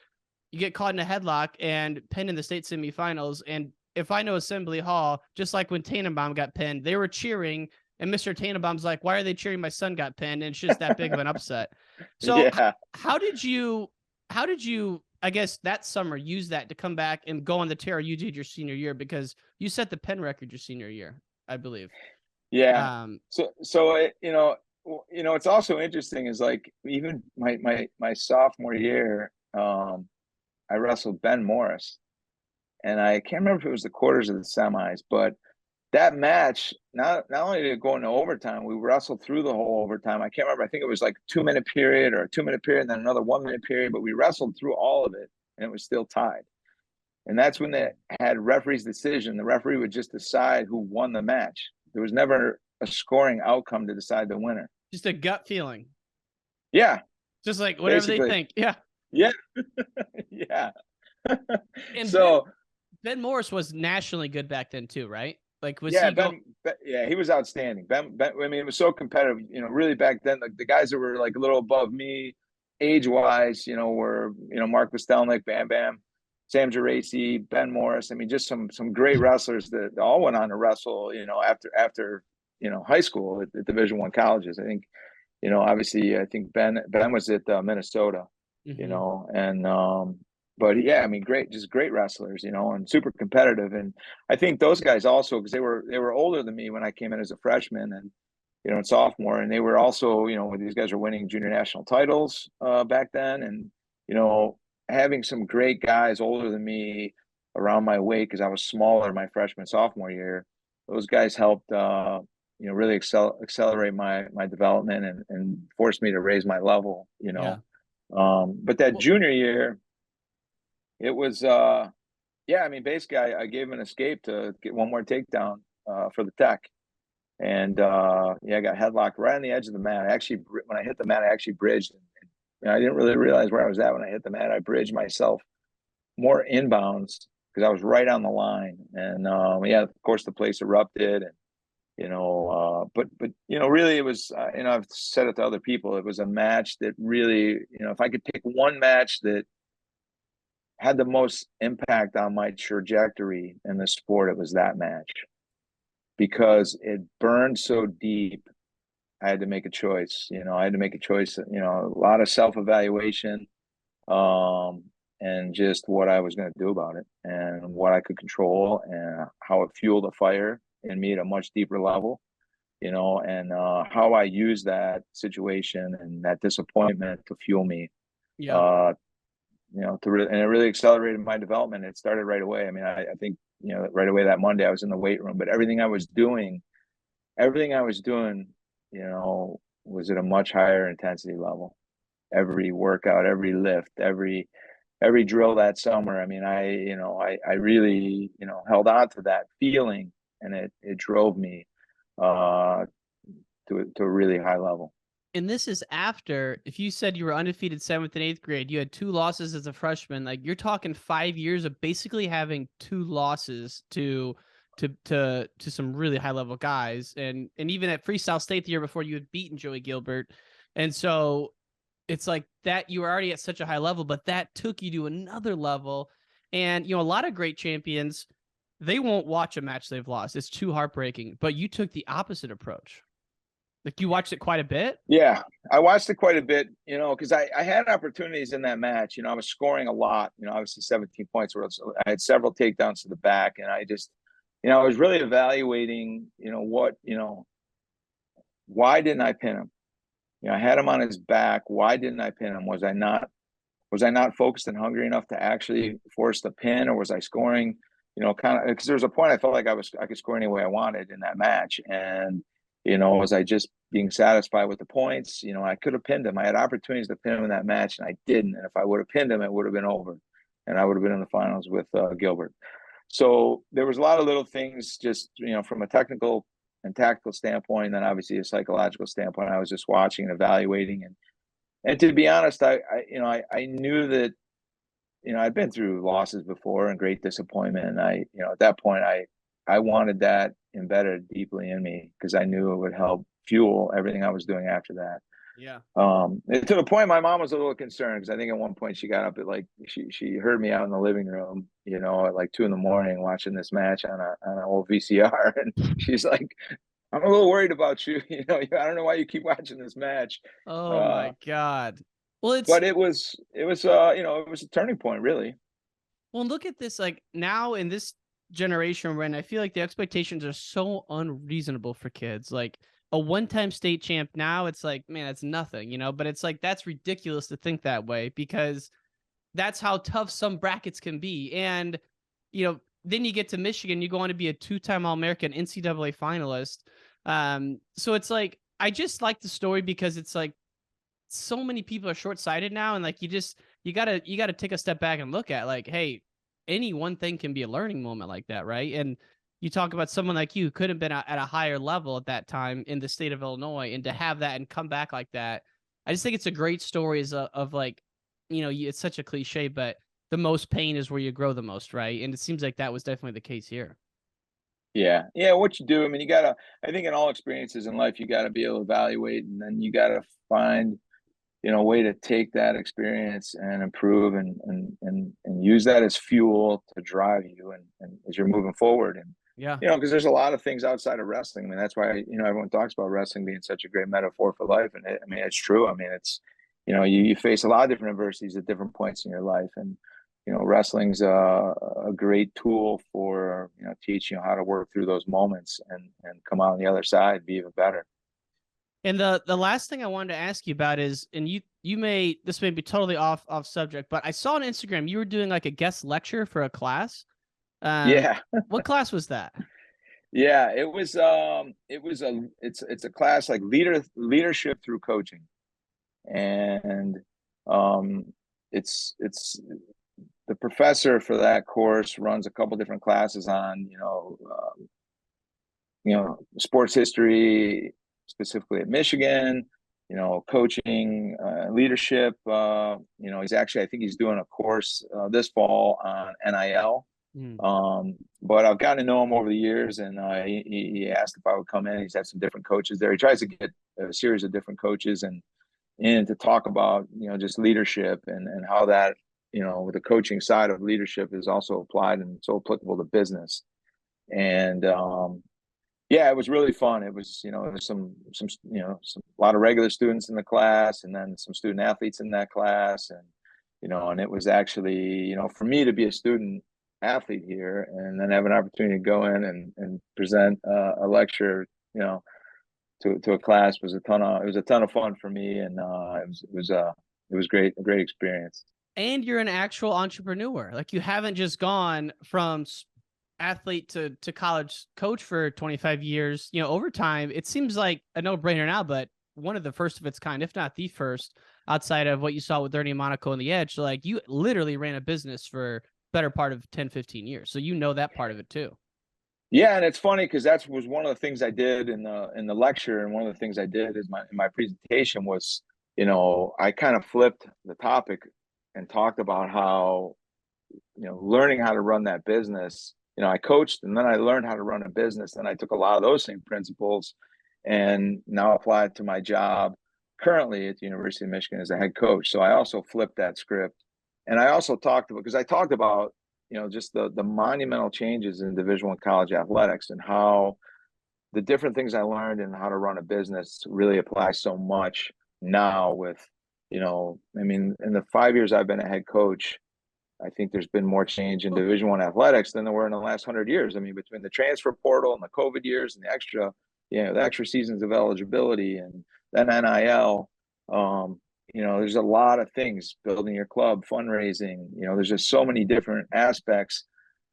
you get caught in a headlock and pinned in the state semifinals. And if I know Assembly Hall, just like when Tannenbaum got pinned, they were cheering. And Mr. Tannenbaum's like, why are they cheering? My son got pinned. And it's just that big of an upset. So how did you, I guess that summer, use that to come back and go on the tear you did your senior year? Because you set the pin record your senior year, I believe. Yeah. So it's also interesting is like even my sophomore year, I wrestled Ben Morris, and I can't remember if it was the quarters or the semis, but that match, not only did it go into overtime, we wrestled through the whole overtime. I can't remember. I think it was like a 2-minute period or a 2-minute period, and then another 1-minute period, but we wrestled through all of it, and it was still tied. And that's when they had referee's decision. The referee would just decide who won the match. There was never a scoring outcome to decide the winner. Just a gut feeling. Yeah. Just like whatever they think. Yeah. Yeah. Yeah. And so Ben Morris was nationally good back then too, right? Like was he was outstanding. Ben, I mean, it was so competitive. Really back then, the guys that were like a little above me, age-wise, were Mark Vestelnik, Bam Bam, Sam Geraci, Ben Morris. I mean, just some great wrestlers that all went on to wrestle. After high school at Division I colleges. I think, obviously, I think Ben was at Minnesota. Mm-hmm. But yeah, I mean, great wrestlers, and super competitive. And I think those guys also, because they were older than me when I came in as a freshman and, and sophomore, and they were also, these guys were winning junior national titles back then. And, having some great guys older than me around my weight, because I was smaller my freshman, sophomore year, those guys helped, really accelerate my development and forced me to raise my level, But that junior year, it was, yeah, I mean, basically I gave him an escape to get one more takedown, for the tech. And, yeah, I got headlocked right on the edge of the mat. I actually, when I hit the mat, I actually bridged. I didn't really realize where I was at when I hit the mat. I bridged myself more inbounds because I was right on the line. And, yeah, of course the place erupted, and, but really it was, I've said it to other people. It was a match that really, if I could pick one match that had the most impact on my trajectory in the sport, it was that match, because it burned so deep. I had to make a choice. I had to make a choice. A lot of self-evaluation, and just what I was going to do about it, and what I could control, and how it fueled a fire in me at a much deeper level. And how I use that situation and that disappointment to fuel me. Yeah. And it really accelerated my development. It started right away. I mean, I think right away that Monday I was in the weight room, but everything I was doing, was at a much higher intensity level. Every workout, every lift, every drill that summer. I mean, I really, held on to that feeling, and it drove me to a really high level. And this is after, if you said you were undefeated 7th and 8th grade, you had 2 losses as a freshman. Like, you're talking 5 years of basically having 2 losses to some really high level guys. And even at Freestyle State the year before, you had beaten Joey Gilbert. And so it's like that you were already at such a high level, but that took you to another level. And, a lot of great champions, they won't watch a match they've lost. It's too heartbreaking. But you took the opposite approach. Like, you watched it quite a bit? Yeah, I watched it quite a bit, because I had opportunities in that match. I was scoring a lot, obviously 17 points. I had several takedowns to the back, and I just, I was really evaluating, why didn't I pin him? I had him on his back. Why didn't I pin him? Was I not focused and hungry enough to actually force the pin, or was I scoring, kind of, because there was a point I felt like I could score any way I wanted in that match. And, was I just being satisfied with the points? I could have pinned him. I had opportunities to pin him in that match, and I didn't. And if I would have pinned him, it would have been over, and I would have been in the finals with Gilbert. So there was a lot of little things, just, from a technical and tactical standpoint, and then obviously a psychological standpoint. I was just watching and evaluating, and to be honest, I knew that, I'd been through losses before and great disappointment, and at that point, I wanted that embedded deeply in me, because I knew it would help fuel everything I was doing after that. Yeah. To the point my mom was a little concerned, because I think at one point she got up at, like, she heard me out in the living room, at like 2 a.m. watching this match on an old VCR, and she's like, "I'm a little worried about you. I don't know why you keep watching this match." Oh my God. Well, But it was it was a turning point, really. look at this, like, now in this generation, when I feel like the expectations are so unreasonable for kids. Like, a one-time state champ now, it's like, man, that's nothing, but it's like, that's ridiculous to think that way, because that's how tough some brackets can be. And, then you get to Michigan, you go on to be a 2-time All-American, NCAA finalist. So it's like, I just like the story because it's like, so many people are short-sighted now, and like, you gotta take a step back and look at, like, hey, any one thing can be a learning moment like that, right? And you talk about someone like you who could have been at a higher level at that time in the state of Illinois, and to have that and come back like that, I just think it's a great story of like, it's such a cliche, but the most pain is where you grow the most, right? And it seems like that was definitely the case here. Yeah, what you do, I mean, I think in all experiences in life, you gotta be able to evaluate, and then you gotta find, a way to take that experience and improve, and use that as fuel to drive you, and as you're moving forward. And, Yeah. because there's a lot of things outside of wrestling. I mean, that's why, everyone talks about wrestling being such a great metaphor for life. And I mean, it's true. I mean, it's, you face a lot of different adversities at different points in your life. And, wrestling's a great tool for, teaching you how to work through those moments, and come out on the other side, be even better. And the last thing I wanted to ask you about is, and this may be totally off subject, but I saw on Instagram you were doing like a guest lecture for a class. Yeah. What class was that? Yeah, it's a class like leadership through coaching. And it's the professor for that course runs a couple different classes on, sports history, specifically at Michigan, coaching, leadership. I think he's doing a course this fall on NIL. But I've gotten to know him over the years, and he asked if I would come in. He's had some different coaches there. He tries to get a series of different coaches and to talk about, just leadership and how that, with the coaching side of leadership is also applied and so applicable to business. And yeah, it was really fun. It was, there was some a lot of regular students in the class, and then some student athletes in that class. And, and it was actually, for me to be a student athlete here and then have an opportunity to go in and present a lecture, to a class was a ton of fun for me. And it was great, a great experience. And you're an actual entrepreneur. Like, you haven't just gone from athlete to college coach for 25 years, over time. It seems like a no-brainer now, but one of the first of its kind, if not the first, outside of what you saw with Ernie Monaco and the Edge. So, like, you literally ran a business for better part of 10, 15 years. So that part of it too. Yeah, and it's funny because that was one of the things I did in the lecture, and one of the things I did in my presentation was, I kind of flipped the topic and talked about how, learning how to run that business. I coached, and then I learned how to run a business, and I took a lot of those same principles and now apply it to my job currently at the University of Michigan as a head coach. So I also flipped that script, and I also talked about just the monumental changes in Division I college athletics and how the different things I learned and how to run a business really apply so much now with, in the 5 years I've been a head coach, I think there's been more change in Division I athletics than there were in the last 100 years. I mean, between the transfer portal and the COVID years and the extra seasons of eligibility and then NIL, there's a lot of things, building your club, fundraising, there's just so many different aspects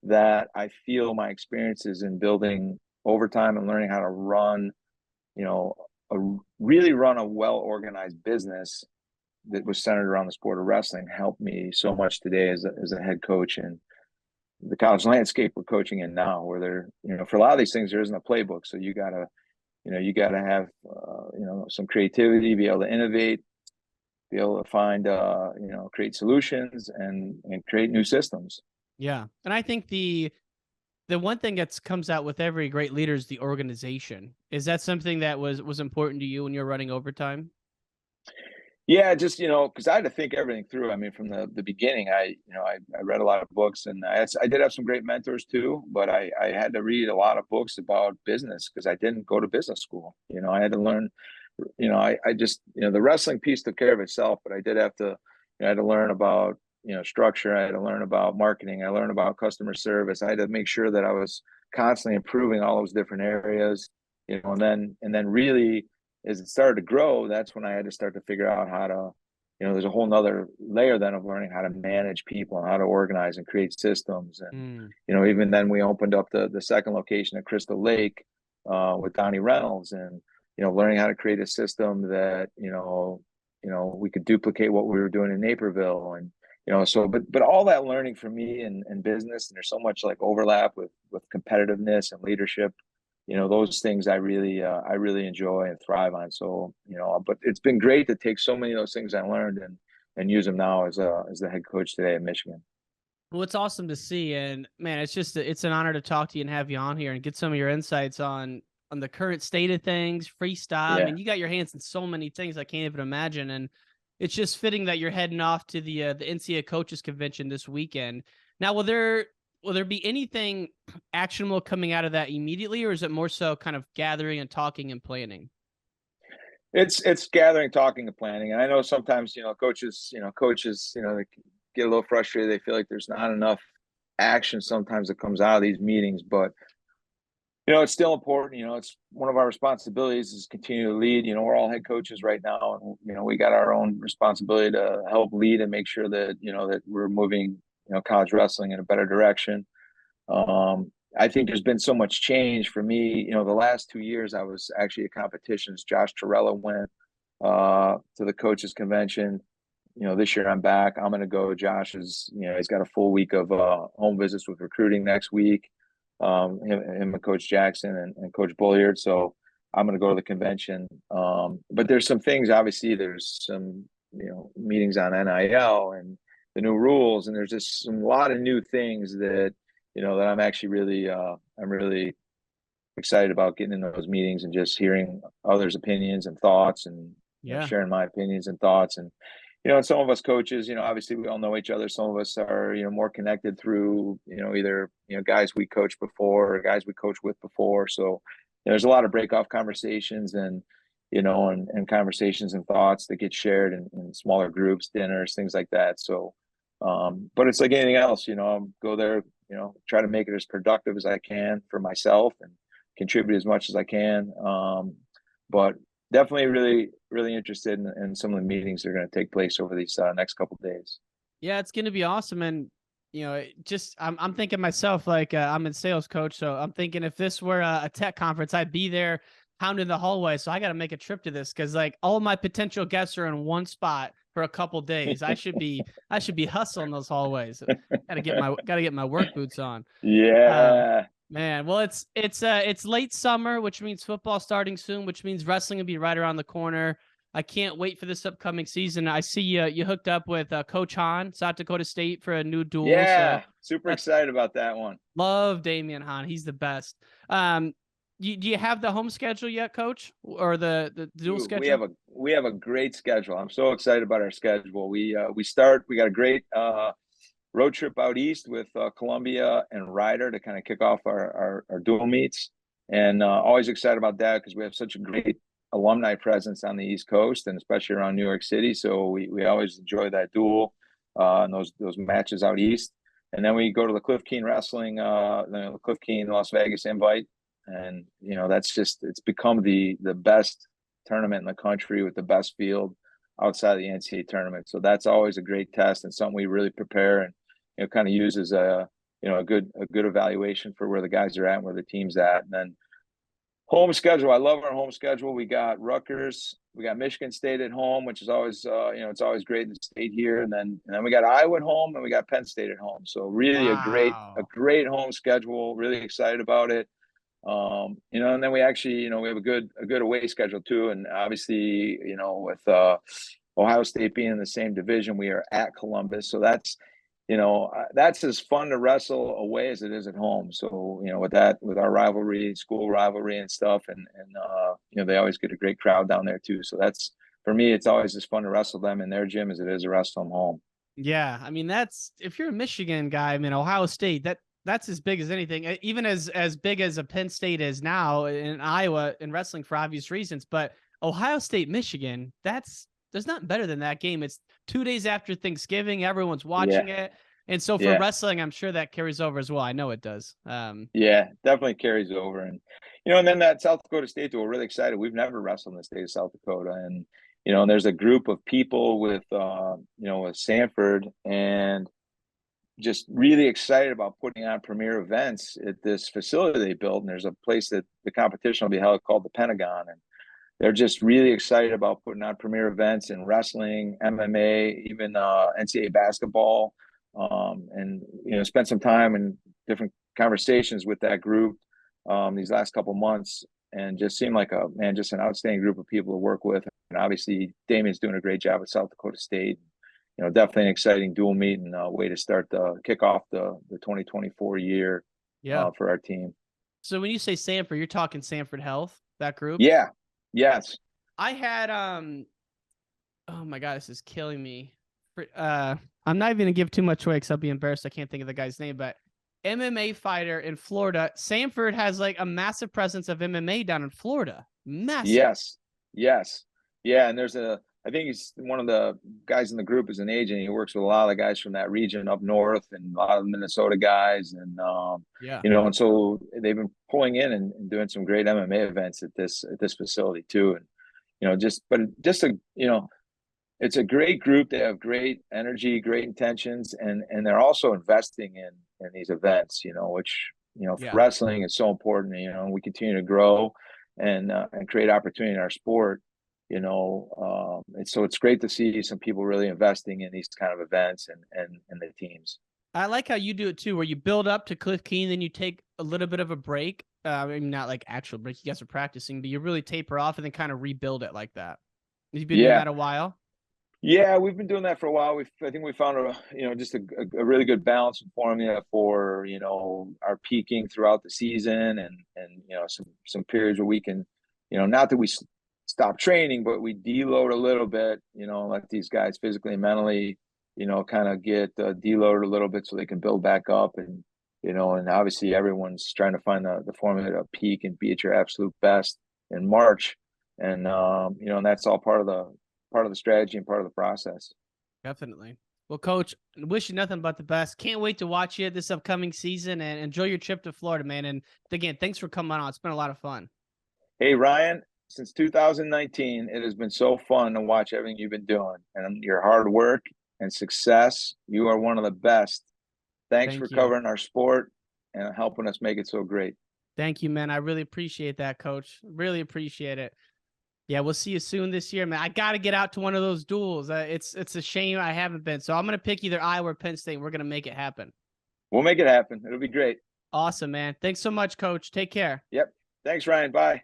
that I feel my experiences in building overtime and learning how to run, really run a well-organized business that was centered around the sport of wrestling helped me so much today as a head coach in the college landscape we're coaching in now, where there, for a lot of these things, there isn't a playbook. So you gotta have, some creativity, be able to innovate, be able to find, create solutions and create new systems. Yeah. And I think the one thing that comes out with every great leader is the organization. Is that something that was important to you when you're running overtime? Yeah, just, because I had to think everything through. I mean, from the beginning, I read a lot of books, and I did have some great mentors too, but I had to read a lot of books about business because I didn't go to business school. I had to learn, I just, the wrestling piece took care of itself, but I did have to, I had to learn about, structure. I had to learn about marketing. I learned about customer service. I had to make sure that I was constantly improving all those different areas, and then really, as it started to grow, that's when I had to start to figure out how to, there's a whole nother layer then of learning how to manage people and how to organize and create systems. And, even then we opened up the second location at Crystal Lake with Donnie Reynolds, and, learning how to create a system that, we could duplicate what we were doing in Naperville. And, but all that learning for me in business, and there's so much like overlap with competitiveness and leadership, those things I really enjoy and thrive on. So, but it's been great to take so many of those things I learned and use them now as the head coach today at Michigan. Well, it's awesome to see. And man, it's an honor to talk to you and have you on here and get some of your insights on the current state of things, freestyle. Yeah. I mean, you got your hands in so many things I can't even imagine. And it's just fitting that you're heading off to the NCAA coaches convention this weekend. Now, will there be anything actionable coming out of that immediately, or is it more so kind of gathering and talking and planning? It's gathering, talking, and planning. And I know sometimes, coaches, they get a little frustrated. They feel like there's not enough action sometimes that comes out of these meetings, but it's still important. It's one of our responsibilities is continue to lead. We're all head coaches right now, and we got our own responsibility to help lead and make sure that that we're moving college wrestling in a better direction. I think there's been so much change for me. The last 2 years I was actually at competitions. Josh Torella went to the coaches convention. this year I'm back. I'm going to go. Josh is, he's got a full week of home visits with recruiting next week. Him and Coach Jackson and Coach Bulliard. So I'm going to go to the convention. But there's some things, obviously, there's some, meetings on NIL and the new rules. And there's just a lot of new things that, that I'm actually really, I'm really excited about getting in those meetings and just hearing others' opinions and thoughts and sharing my opinions and thoughts. And, and some of us coaches, obviously we all know each other. Some of us are, more connected through, either, guys we coached before or guys we coached with before. So there's a lot of break-off conversations and, and conversations and thoughts that get shared in smaller groups, dinners, things like that. So, but it's like anything else, I'll go there, try to make it as productive as I can for myself and contribute as much as I can. But definitely really, really interested in some of the meetings that are going to take place over these next couple of days. Yeah, it's going to be awesome. And, just I'm thinking myself, like I'm in sales coach. So I'm thinking if this were a tech conference, I'd be there pounding the hallway. So I got to make a trip to this because like all my potential guests are in one spot for a couple days. I should be hustling those hallways. Got to get my work boots on. Yeah. Man, well, it's late summer, which means football starting soon, which means wrestling will be right around the corner. I can't wait for this upcoming season. I see you hooked up with Coach Hahn, South Dakota State, for a new duel. Yeah, so super excited about that one. Love Damian Hahn. He's the best. Do you have the home schedule yet, Coach, or the dual schedule? We have a great schedule. I'm so excited about our schedule. We got a great road trip out east with Columbia and Ryder to kind of kick off our dual meets, and always excited about that because we have such a great alumni presence on the East Coast and especially around New York City. So we always enjoy that duel and those matches out east. And then we go to the Cliff Keen Wrestling, the Cliff Keen Las Vegas invite, and it's become the best tournament in the country with the best field outside of the NCAA tournament. So that's always a great test and something we really prepare and kind of use as a good evaluation for where the guys are at and where the team's at. And then home schedule. I love our home schedule. We got Rutgers, we got Michigan State at home, which is always it's always great in the state here. And then we got Iowa at home and we got Penn State at home. So really a great home schedule. Really excited about it. And then we actually, we have a good away schedule too. And obviously, with Ohio State being in the same division, we are at Columbus. So that's as fun to wrestle away as it is at home. So, with our rivalry, school rivalry and stuff, and they always get a great crowd down there too. So that's, for me, it's always as fun to wrestle them in their gym as it is to wrestle them home. Yeah. I mean, if you're a Michigan guy, I mean, Ohio State, that's as big as anything, even as big as a Penn State is now in Iowa in wrestling for obvious reasons. But Ohio State, Michigan, there's nothing better than that game. It's 2 days after Thanksgiving. Everyone's watching it. And so for wrestling, I'm sure that carries over as well. I know it does. Yeah, definitely carries over. And, and then that South Dakota State, we're really excited. We've never wrestled in the state of South Dakota. And, and there's a group of people with Stanford and just really excited about putting on premier events at this facility they built. And there's a place that the competition will be held called the Pentagon. And they're just really excited about putting on premier events in wrestling, MMA, even NCAA basketball. And spent some time in different conversations with that group these last couple months, and just seemed like just an outstanding group of people to work with. And obviously, Damian's doing a great job at South Dakota State. Definitely an exciting dual meet and a way to kick off the 2024 year for our team. So when you say Stanford, you're talking Stanford Health, that group? Yeah. Yes. I had oh my God, this is killing me. I'm not even gonna give too much away because I'll be embarrassed. I can't think of the guy's name, but MMA fighter in Florida. Stanford has like a massive presence of MMA down in Florida. Massive. Yes. Yeah. And I think he's one of the guys in the group is an agent. He works with a lot of the guys from that region up north and a lot of Minnesota guys. And, and so they've been pulling in and doing some great MMA events at this facility too. And, it's a great group. They have great energy, great intentions, and they're also investing in these events, which, for wrestling is so important, and we continue to grow and create opportunity in our sport. And so it's great to see some people really investing in these kind of events and the teams. I like how you do it too, where you build up to Cliff Keen, then you take a little bit of a break. I mean, not like actual break, you guys are practicing, but you really taper off and then kind of rebuild it like that. You've been doing Yeah. that a while? Yeah, we've been doing that for a while. I think we found just a really good balance and formula for, our peaking throughout the season and some periods where we can, not that we stop training, but we deload a little bit, let these guys physically and mentally, kind of get deloaded a little bit so they can build back up. And obviously everyone's trying to find the formula to peak and be at your absolute best in March. And and that's all part of the strategy and part of the process. Definitely. Well, Coach, wish you nothing but the best. Can't wait to watch you this upcoming season and enjoy your trip to Florida, man. And again, thanks for coming on. It's been a lot of fun. Hey, Ryan, since 2019, it has been so fun to watch everything you've been doing and your hard work and success. You are one of the best. Thanks for Thank you. covering our sport and helping us make it so great. Thank you, man. I really appreciate that, Coach. Really appreciate it. Yeah, we'll see you soon this year, man. I got to get out to one of those duels. It's a shame I haven't been. So I'm going to pick either Iowa or Penn State. We're going to make it happen. We'll make it happen. It'll be great. Awesome, man. Thanks so much, Coach. Take care. Yep. Thanks, Ryan. Bye.